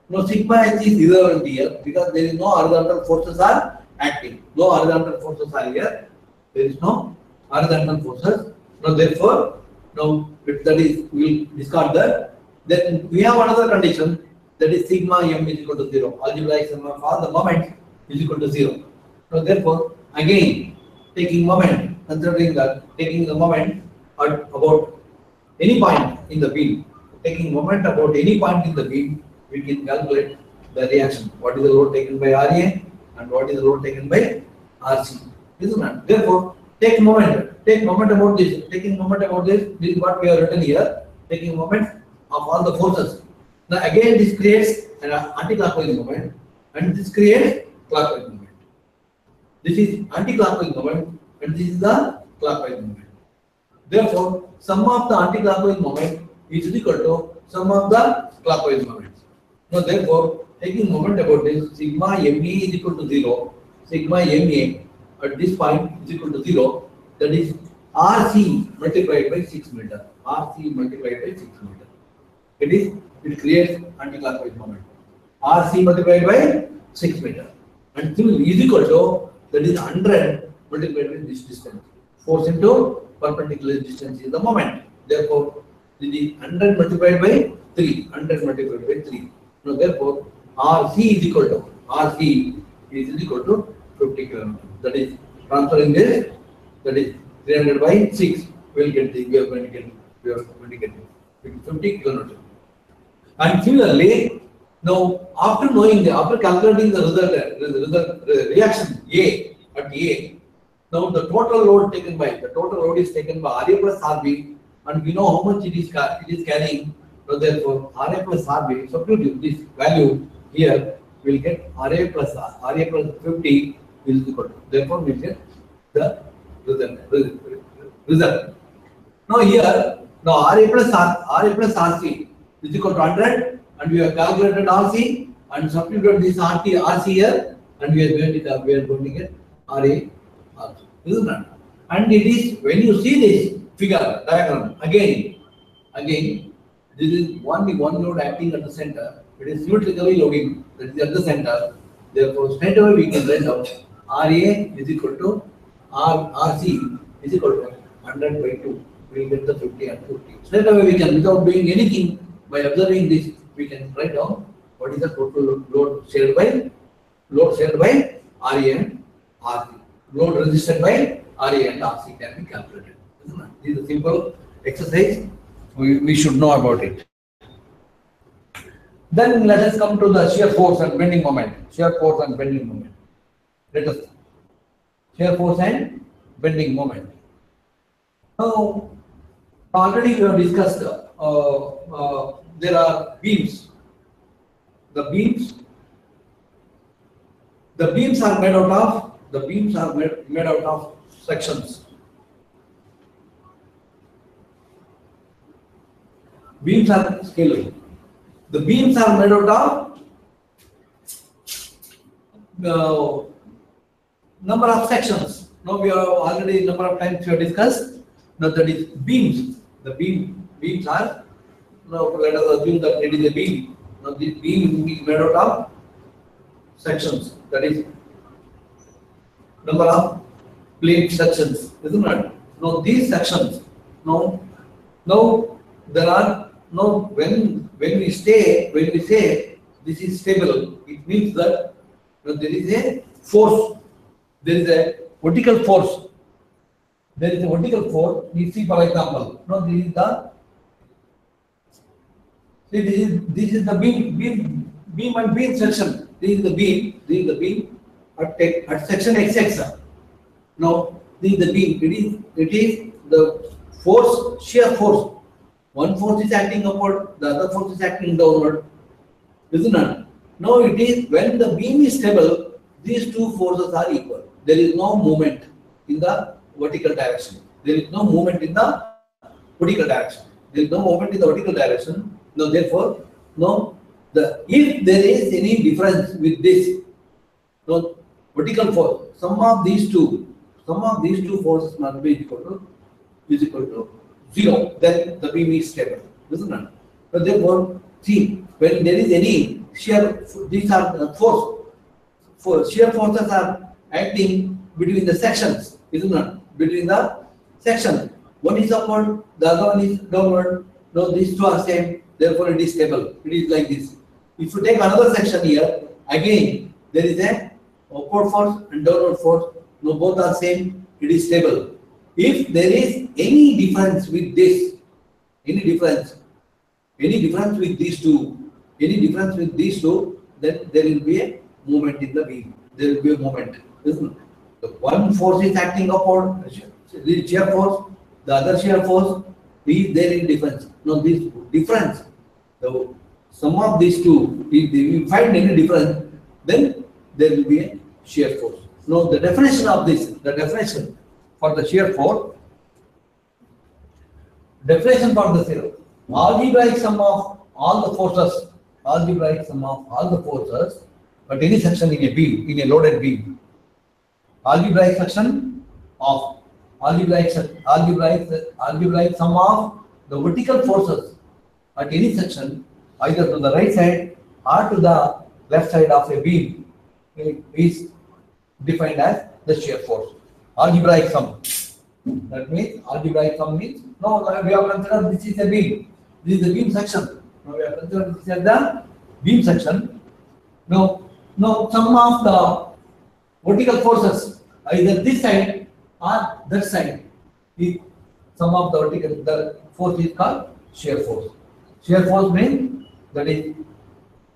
Now sigma H is irrelevant here because there is no horizontal forces are acting. No horizontal forces are here. There is no horizontal forces. Now therefore, now that is, we will discard that. Then we have another condition, that is sigma M is equal to 0. Algebraic sum of all the moments is equal to 0. Now therefore, again taking moment, considering that taking the moment at about any point in the beam, taking moment about any point in the beam, we can calculate the reaction. What is the load taken by RA and what is the load taken by RC. Isn't it? Therefore, take moment about this. Taking moment about this is what we have written here. Taking moment of all the forces. Now again, this creates an anti-clockwise moment, and this creates clockwise moment. This is anti-clockwise moment, and this is the clockwise moment. Therefore, sum of the anti-clockwise moment is equal to sum of the clockwise moments. Now, therefore, taking moment about this, sigma MA is equal to 0. Sigma MA at this point is equal to 0. That is RC multiplied by 6 meter. RC multiplied by 6 meter. It creates anti-clockwise moment. RC multiplied by 6 meter. And similarly is equal to, that is 100 multiplied by this distance. Force into perpendicular distance is the moment. Therefore, This is 100 multiplied by 3. 100 multiplied by 3. Now, therefore, RC is equal to 50 km. That is transferring this. That is 300 by 6. We will get the. We are going to get 50 km. And similarly, now after calculating the result, reaction A at A, now the total load is taken by RA plus RB, and we know how much it is carrying. So therefore, RA plus RB, substitute this value here, we will get RA plus 50 is equal to. Therefore, we get the result. Now here, now RA plus RC is equal to 100, and we have calculated RC and substituted this RC here, and we are going to get RA RC. Isn't it? And it is, when you see this figure diagram again, this is only one load acting at the center. It is symmetrically loading that is at the center. Therefore, straight away we can write out RA is equal to RC is equal to 100 by 2. We will get the 50 and 50. Straight away we can, without doing anything, by observing this, we can write down what is the total load shared by RA and RC. Load resisted by RA and RC can be calculated. This is a simple exercise. We should know about it. Then let us come to the shear force and bending moment. Shear force and bending moment. Let us shear force and bending moment. Now, already we have discussed. There are beams. The beams are made out of sections. Beams are scalar. The beams are made out of number of sections. Now we have already number of times we have discussed. Now that is beams. The beams are. Now let us assume that it is a beam. Now this beam is made out of sections. That is number of plate sections, isn't it? Now these sections. Now there are. Now, when we say this is stable, it means that there is a force, there is a vertical force. There is a vertical force. You see, for example, now this is the beam and beam section. This is the beam at section XX. Now this is the beam. It is the force, shear force. One force is acting upward, the other force is acting downward, isn't it? Now it is when the beam is stable, these two forces are equal. There is no movement in the vertical direction. Now therefore, if there is any difference with this, vertical force, sum of these two forces must be equal to 0, then the beam is stable, isn't it? So therefore, see, when there is any shear, these are the shear forces are acting between the sections, isn't it? Between the sections, one is upward, the other one is downward. Now these two are same, therefore it is stable. It is like this. If you take another section here, again there is a upward force and downward force. Now both are same. It is stable. If there is any difference with this, any difference with these two, then there will be a movement in the beam. There will be a movement, isn't it? The one force is acting upward, the shear force, the other shear force is there in difference. Now this difference, the sum of these two, if we find any difference, then there will be a shear force. Now the definition of this, the definition for the shear force, algebraic sum of all the forces, at any section in a beam, in a loaded beam. Algebraic sum of the vertical forces at any section, either to the right side or to the left side of a beam, is defined as the shear force. Algebraic sum. That means algebraic sum means Now we have considered this is a beam. This is the beam section. Now we have considered this as the beam section. Now sum of the vertical forces either this side or that side is sum of the vertical. The force is called shear force. Shear force means that is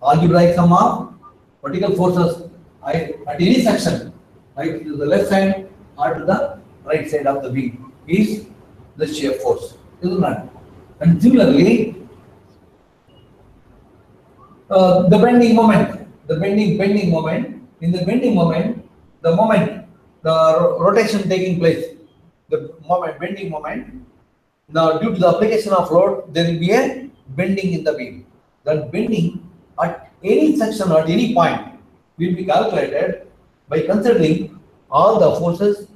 algebraic sum of vertical forces at any section, right, to the left side or to the right side of the beam is the shear force, isn't it? And similarly, the bending moment, bending moment. In the bending moment, the rotation taking place, the bending moment. Now, due to the application of load, there will be a bending in the beam. That bending at any section or at any point will be calculated by considering all the forces,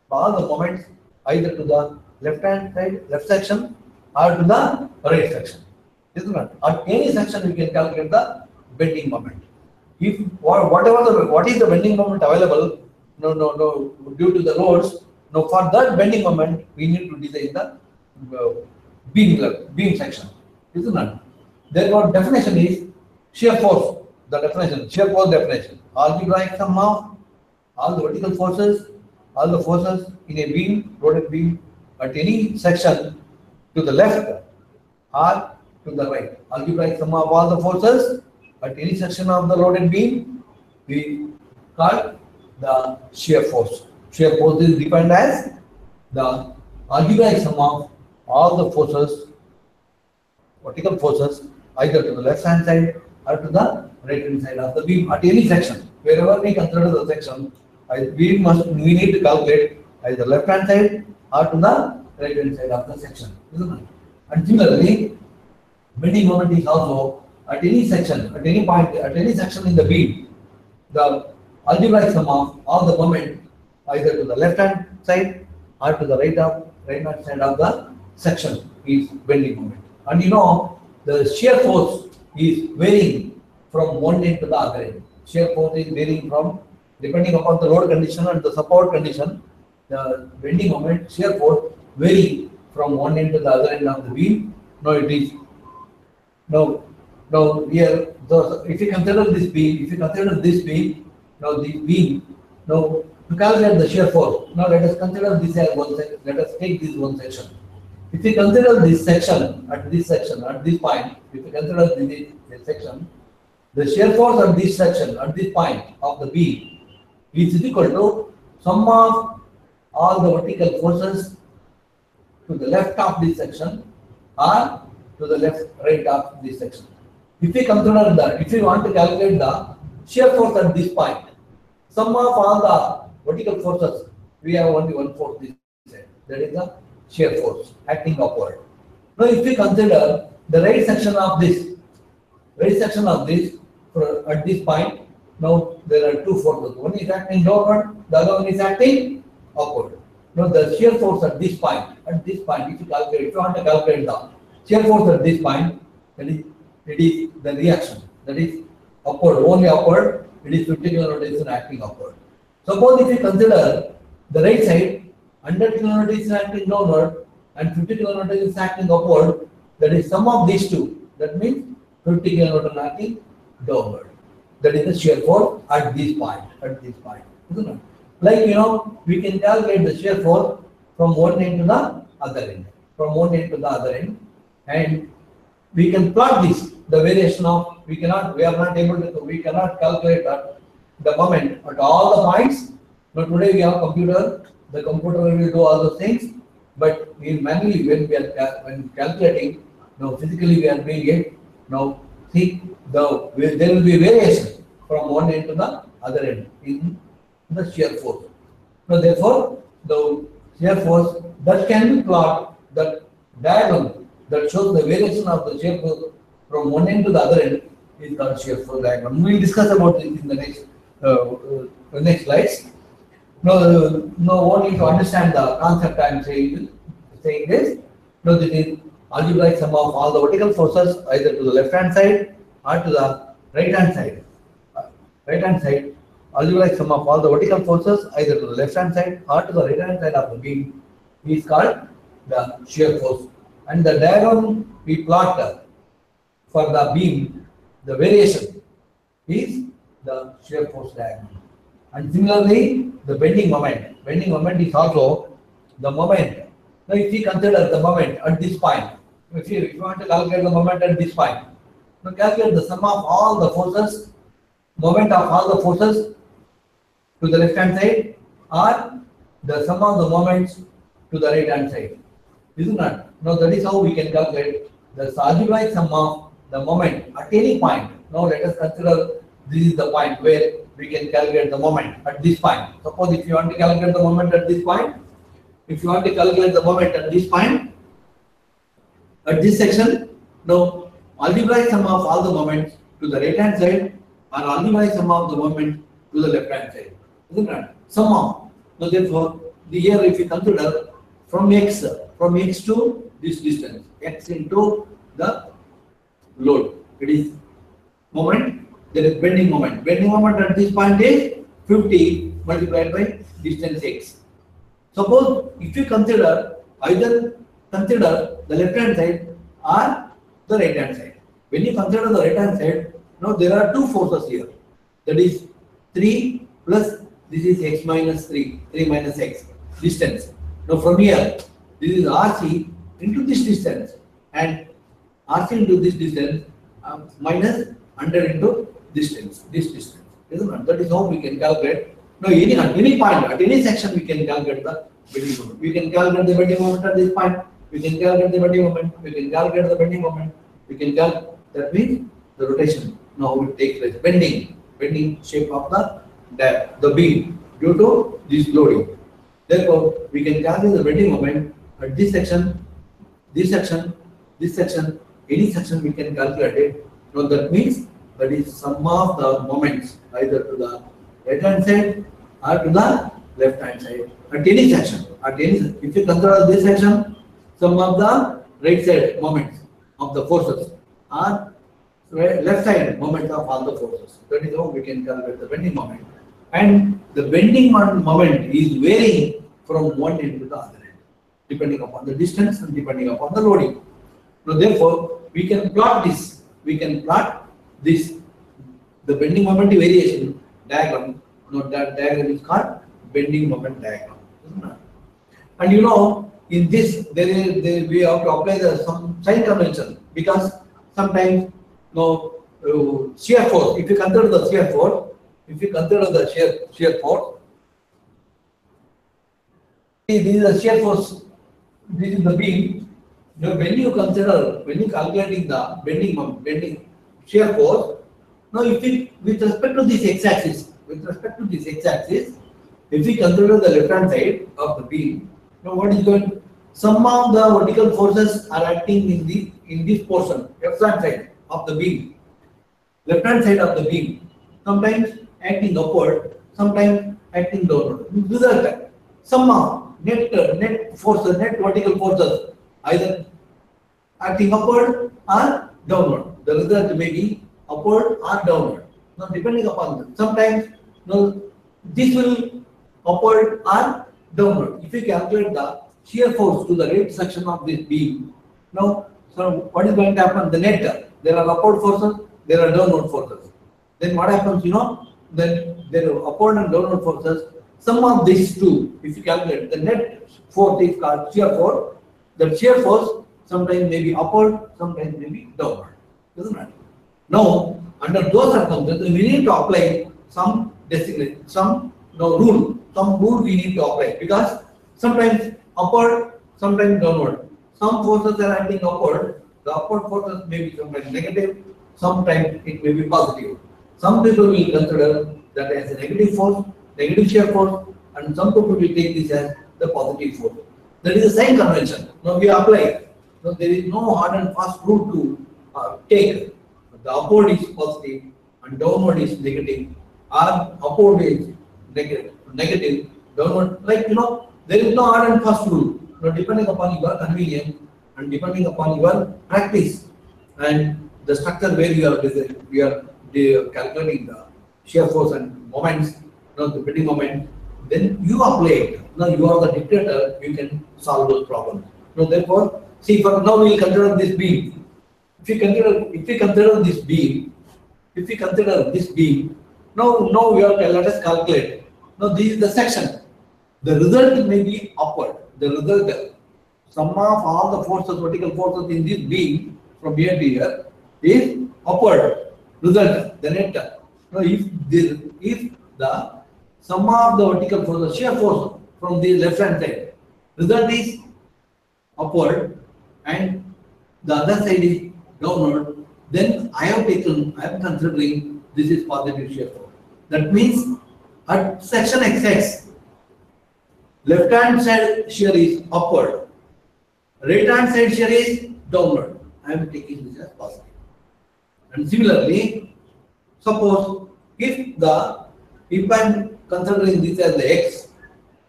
all the moments either to the left hand side, left section, or to the right section. Isn't it? At any section we can calculate the bending moment. If what is the bending moment available, due to the loads, for that bending moment we need to design the beam section. Isn't it? Therefore, definition is shear force. The definition, shear force definition, algebraic sum of all the vertical forces, all the forces in a beam, loaded beam at any section to the left or to the right. Algebraic sum of all the forces at any section of the loaded beam we call the shear force. Shear force is defined as the algebraic sum of all the forces, vertical forces, either to the left hand side or to the right hand side of the beam at any section. Wherever we consider the section, we need to calculate either left hand side or to the right hand side of the section. Isn't it? And similarly, bending moment is also at any section, at any point, at any section in the beam, the algebraic sum of all the moment either to the left hand side or to the right hand side of the section is bending moment. And the shear force is varying from one end to the other end. Shear force is varying from, depending upon the load condition and the support condition, the bending moment, shear force vary from one end to the other end of the beam. Now it is here. If you consider this beam, now this beam, to calculate the shear force. Now let us consider this as one section. Let us take this one section. If you consider this section, at this point, if you consider this section, the shear force at this section, at this point of the beam is equal to sum of all the vertical forces to the left of this section or to the right of this section. If we consider that, if we want to calculate the shear force at this point, sum of all the vertical forces, we have only one force this side, that is the shear force acting upward. Now, if we consider the right section of this, at this point, now there are two forces. One is acting downward, the other one is acting upward. Now, the shear force at this point, if you want to calculate the shear force at this point, it is the reaction, that is upward, only upward. It is 50 kilonewton acting upward. Suppose if you consider the right side, 100 kilonewton is acting downward and 50 kilonewton is acting upward, that is sum of these two. That means 50 kilonewton acting downward. That is the shear force at this point. Isn't it? Like we can calculate the shear force from one end to the other end, and we can plot this. The variation of we cannot calculate the moment at all the points. But today we have computer. The computer will do all those things. But manually when calculating, physically we are doing it. Now see, there will be variation from one end to the other end in the shear force. Now therefore, the shear force that can be plotted, that diagram that shows the variation of the shear force from one end to the other end is called shear force diagram. We will discuss about this in the next slides. Now only to understand the concept I am saying this. Now this is algebraic sum of all the vertical forces either to the left hand side or to the right hand side. Algebraic sum of all the vertical forces either to the left hand side or to the right hand side of the beam is called the shear force. And the diagram we plot for the beam, the variation is the shear force diagram. And similarly, the bending moment. Bending moment is also the moment. Now, if we consider the moment at this point, if you want to calculate the moment at this point, now calculate the sum of all the forces, moment of all the forces to the left hand side, or the sum of the moments to the right hand side. Is it not? Now that is how we can calculate the algebraic sum of the moment at any point. Now let us consider this is the point where we can calculate the moment at this point. Suppose if you want to calculate the moment at this point, if you want to calculate the moment at this point, at this section, now algebraic sum of all the moments to the right hand side or algebraic sum of the moment to the left hand side. Isn't it? Sum of. Now therefore, here if you consider from x to this distance, x into the load, it is moment, there is bending moment. Bending moment at this point is 50 multiplied by distance x. Suppose if you consider either the left hand side or the right hand side. When you consider the right hand side, now there are two forces here. That is 3 plus this is x minus 3 minus x distance. Now from here, this is RC into this distance and RC into this distance minus 100 into this distance. Isn't it? That is how we can calculate. Now at any point, at any section we can calculate the bending moment. We can calculate the bending moment at this point. We can calculate the bending moment. We can calculate the bending moment. We can calculate. That means the rotation. Now it takes place. Bending shape of the beam due to this loading. Therefore, we can calculate the bending moment at this section, any section we can calculate it. Now that means that is sum of the moments either to the right hand side or to the left hand side at any section. If you consider this section, sum of the right side moments of the forces or left side moments of all the forces. That is how we can calculate the bending moment. And the bending moment is varying from one end to the other end, depending upon the distance and depending upon the loading. Now, therefore, we can plot this. The bending moment variation diagram. Now, that diagram is called bending moment diagram. And you know, in this, we have to apply some sign convention because sometimes shear force. If you consider the shear force, shear force, this is the shear force. This is the beam. Now, when you calculating the bending shear force, now if we with respect to this x-axis, if we consider the left hand side of the beam, now what is going? Some of the vertical forces are acting in this portion, left hand side of the beam. Left hand side of the beam, sometimes acting upward, sometimes acting downward. Result, some of net vertical forces either acting upward or downward. The result may be upward or downward. Now depending upon that, sometimes this will upward or downward. If you calculate the shear force to the right section of this beam, now so what is going to happen? The net, there are upward forces, there are downward forces. Then what happens? Then there are upward and downward forces. Sum of these two, if you calculate, the net force is called shear force. The shear force sometimes may be upward, sometimes may be downward. Isn't it? Now, under those circumstances, we need to apply some rule. Some rule we need to apply because sometimes upward, sometimes downward. Some forces are acting upward. The upward forces may be sometimes negative, sometimes it may be positive. Some people will consider that as a negative force, negative shear force, and some people will take this as the positive force. That is a sign convention. Now we apply. So there is no hard and fast rule to take. The upward is positive and downward is negative, or upward is negative, downward. There is no hard and fast rule. Now depending upon your convenience and depending upon your practice and the structure where we are calculating the shear force and moments, the bending moment, then you apply it. Now you are the dictator, you can solve those problems. So therefore, see, for now we will consider this beam. If we consider this beam, now we are let us calculate. Now this is the section. The result may be upward. The result, sum of all the forces, vertical forces in this beam from here to here is upward result. The net. Now if the sum of the vertical force, shear force from the left hand side, result is upward and the other side is downward, then I am considering this is positive shear force. That means at section XX, left hand side shear is upward, right hand side shear is downward. I am taking this as positive. And similarly, suppose if I am considering this as the X,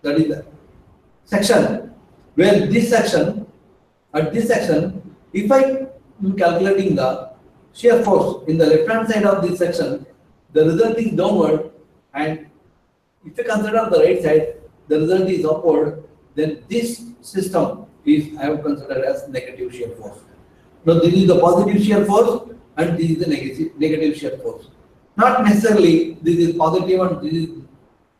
that is the section where this section, at this section, if I am calculating the shear force in the left hand side of this section, the result is downward, and if you consider the right side, the result is upward, then this system is I have considered as negative shear force. Now this is the positive shear force and this is the negative shear force. Not necessarily this is positive and this is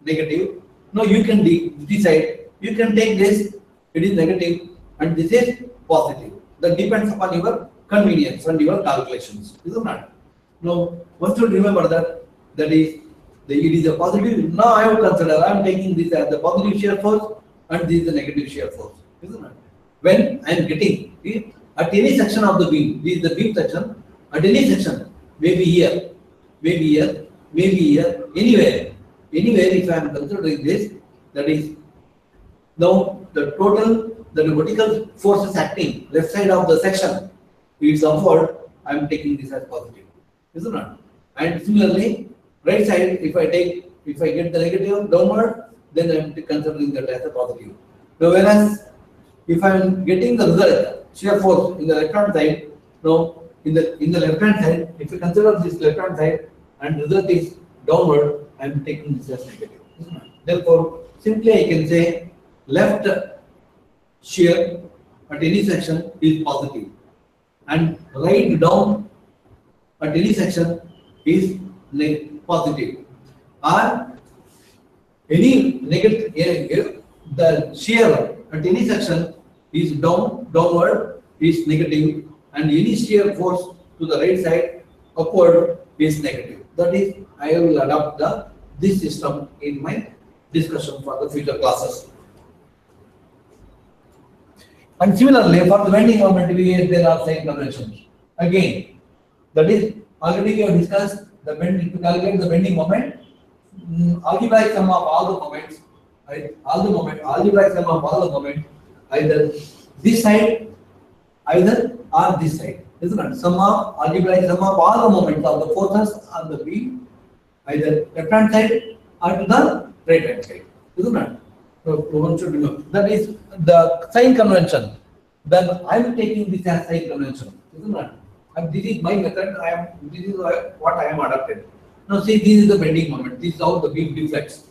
negative. No, you can decide. You can take this, it is negative and this is positive. That depends upon your convenience and your calculations. Isn't that? Now, one should remember that it is a positive. Now I have considered, I am taking this as the positive shear force and this is the negative shear force. Isn't it? When I am getting it at any section of the beam, this is the beam section, at any section, maybe here, anywhere if I am considering this, that is now the vertical forces acting left side of the section is upward, I am taking this as positive. Isn't it? And similarly, right side, if I get the negative downward, then I am considering that as a positive. So whereas if I am getting the result, shear force in the left hand side, now in the left hand side, if you consider this left hand side and result is downward, I am taking this as negative. Therefore, simply I can say left shear at any section is positive and right down at any section is positive, or any negative, the shear at any section is downward is negative, and any shear force to the right side upward is negative. That is, I will adopt this system in my discussion for the future classes. And similarly, for the bending moment, there are same conventions. Again, that is, already we have discussed the bend to calculate the bending moment. Algebraic sum of all the moments, right? Algebraic sum of all the moments, either this side, or this side. Isn't it? Algebraic sum of all the moments of the forces on the beam, either left hand side or to the right hand side. Isn't it? So one should remember. That is the sign convention. Then I am taking this as sign convention. Isn't it? And this is my method. This is what I am adopted. Now see, this is the bending moment. This is how the beam deflects.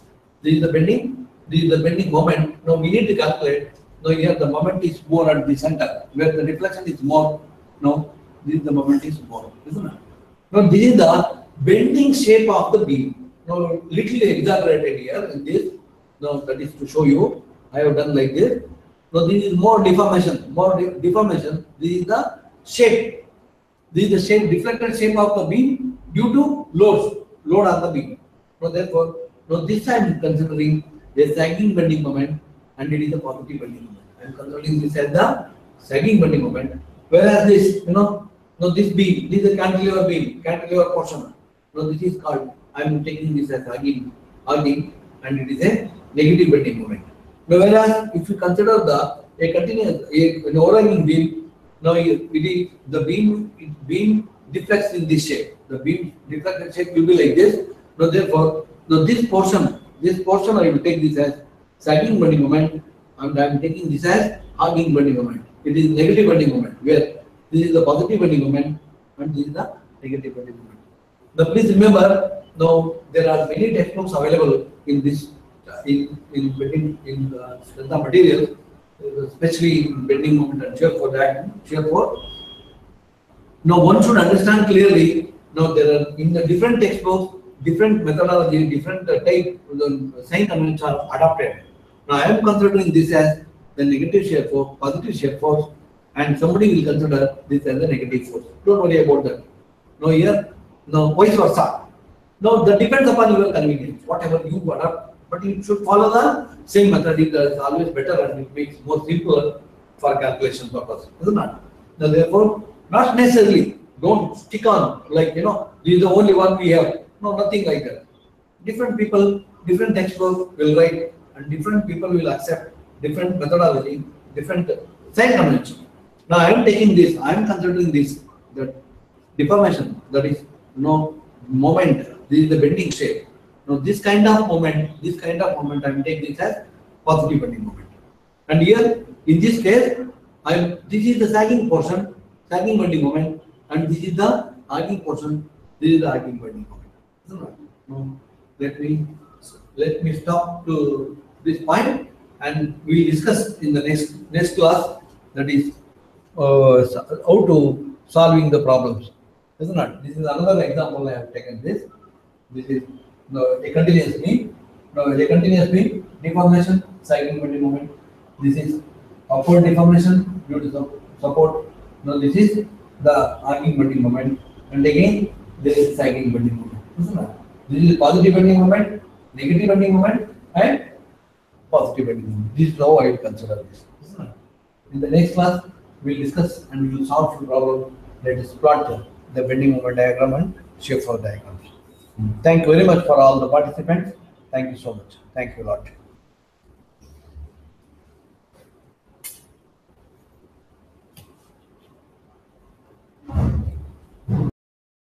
This is the bending moment. Now we need to calculate. Now here the moment is more at the center, where the deflection is more. Now this is the moment is more. Isn't it? Now this is the bending shape of the beam. Now little exaggerated here in this. Now that is to show you. I have done like this. Now this is more deformation. This is the shape. This is the shape, deflected shape of the beam due to load on the beam. So therefore, now this I am considering a sagging bending moment, and it is a positive bending moment. I am considering this as the sagging bending moment. Whereas this, now this beam, this is a cantilever beam, cantilever portion. Now this is called, I am taking this as sagging, and it is a negative bending moment. Now whereas if you consider an overhanging beam, now the beam deflects in this shape. The beam deflected shape will be like this. Now therefore, this portion I will take this as sagging bending moment, and I am taking this as hugging bending moment. It is negative bending moment, where this is the positive bending moment and this is the negative bending moment. Now please remember, now there are many textbooks available in this in the strength of material. especially in bending moment and shear force diagram. Shear force. Now one should understand clearly. Now there are in the different textbooks, different methodology, different type the sign conventions are adopted. Now I am considering this as the negative shear force, positive shear force, and somebody will consider this as a negative force. Don't worry about that. Now here, now vice versa. Now that depends upon your convenience, whatever you adopt, but you should follow the same method. It is always better and it makes more simpler for calculation purpose, isn't it? Now therefore, not necessarily don't stick on like this is the only one we have. No, nothing like that. Different people, different textbooks will write, and different people will accept different methodology, different sign convention. Now I am taking this, I am considering this, that deformation, that is moment, this is the bending shape. Now this kind of moment, I am taking this as positive bending moment. And here, in this case, this is the sagging portion, sagging bending moment, and this is the arcing portion, this is the arcing bending moment. Now, let me stop to this point, and we will discuss in the next class, that is how to solving the problems, isn't it? This is another example I have taken. This is a continuous beam. Now a continuous beam, deformation, sagging bending moment. This is upward deformation due to support. Now this is the arcing bending moment, and again there is sagging bending moment, isn't it? This is positive bending moment, negative bending moment, and positive bending moment. This is how I will consider this, isn't it? In the next class, we will discuss and we will solve the problem. Let us plot the bending moment diagram and shear force diagrams. Thank you very much for all the participants. Thank you so much. Thank you a lot.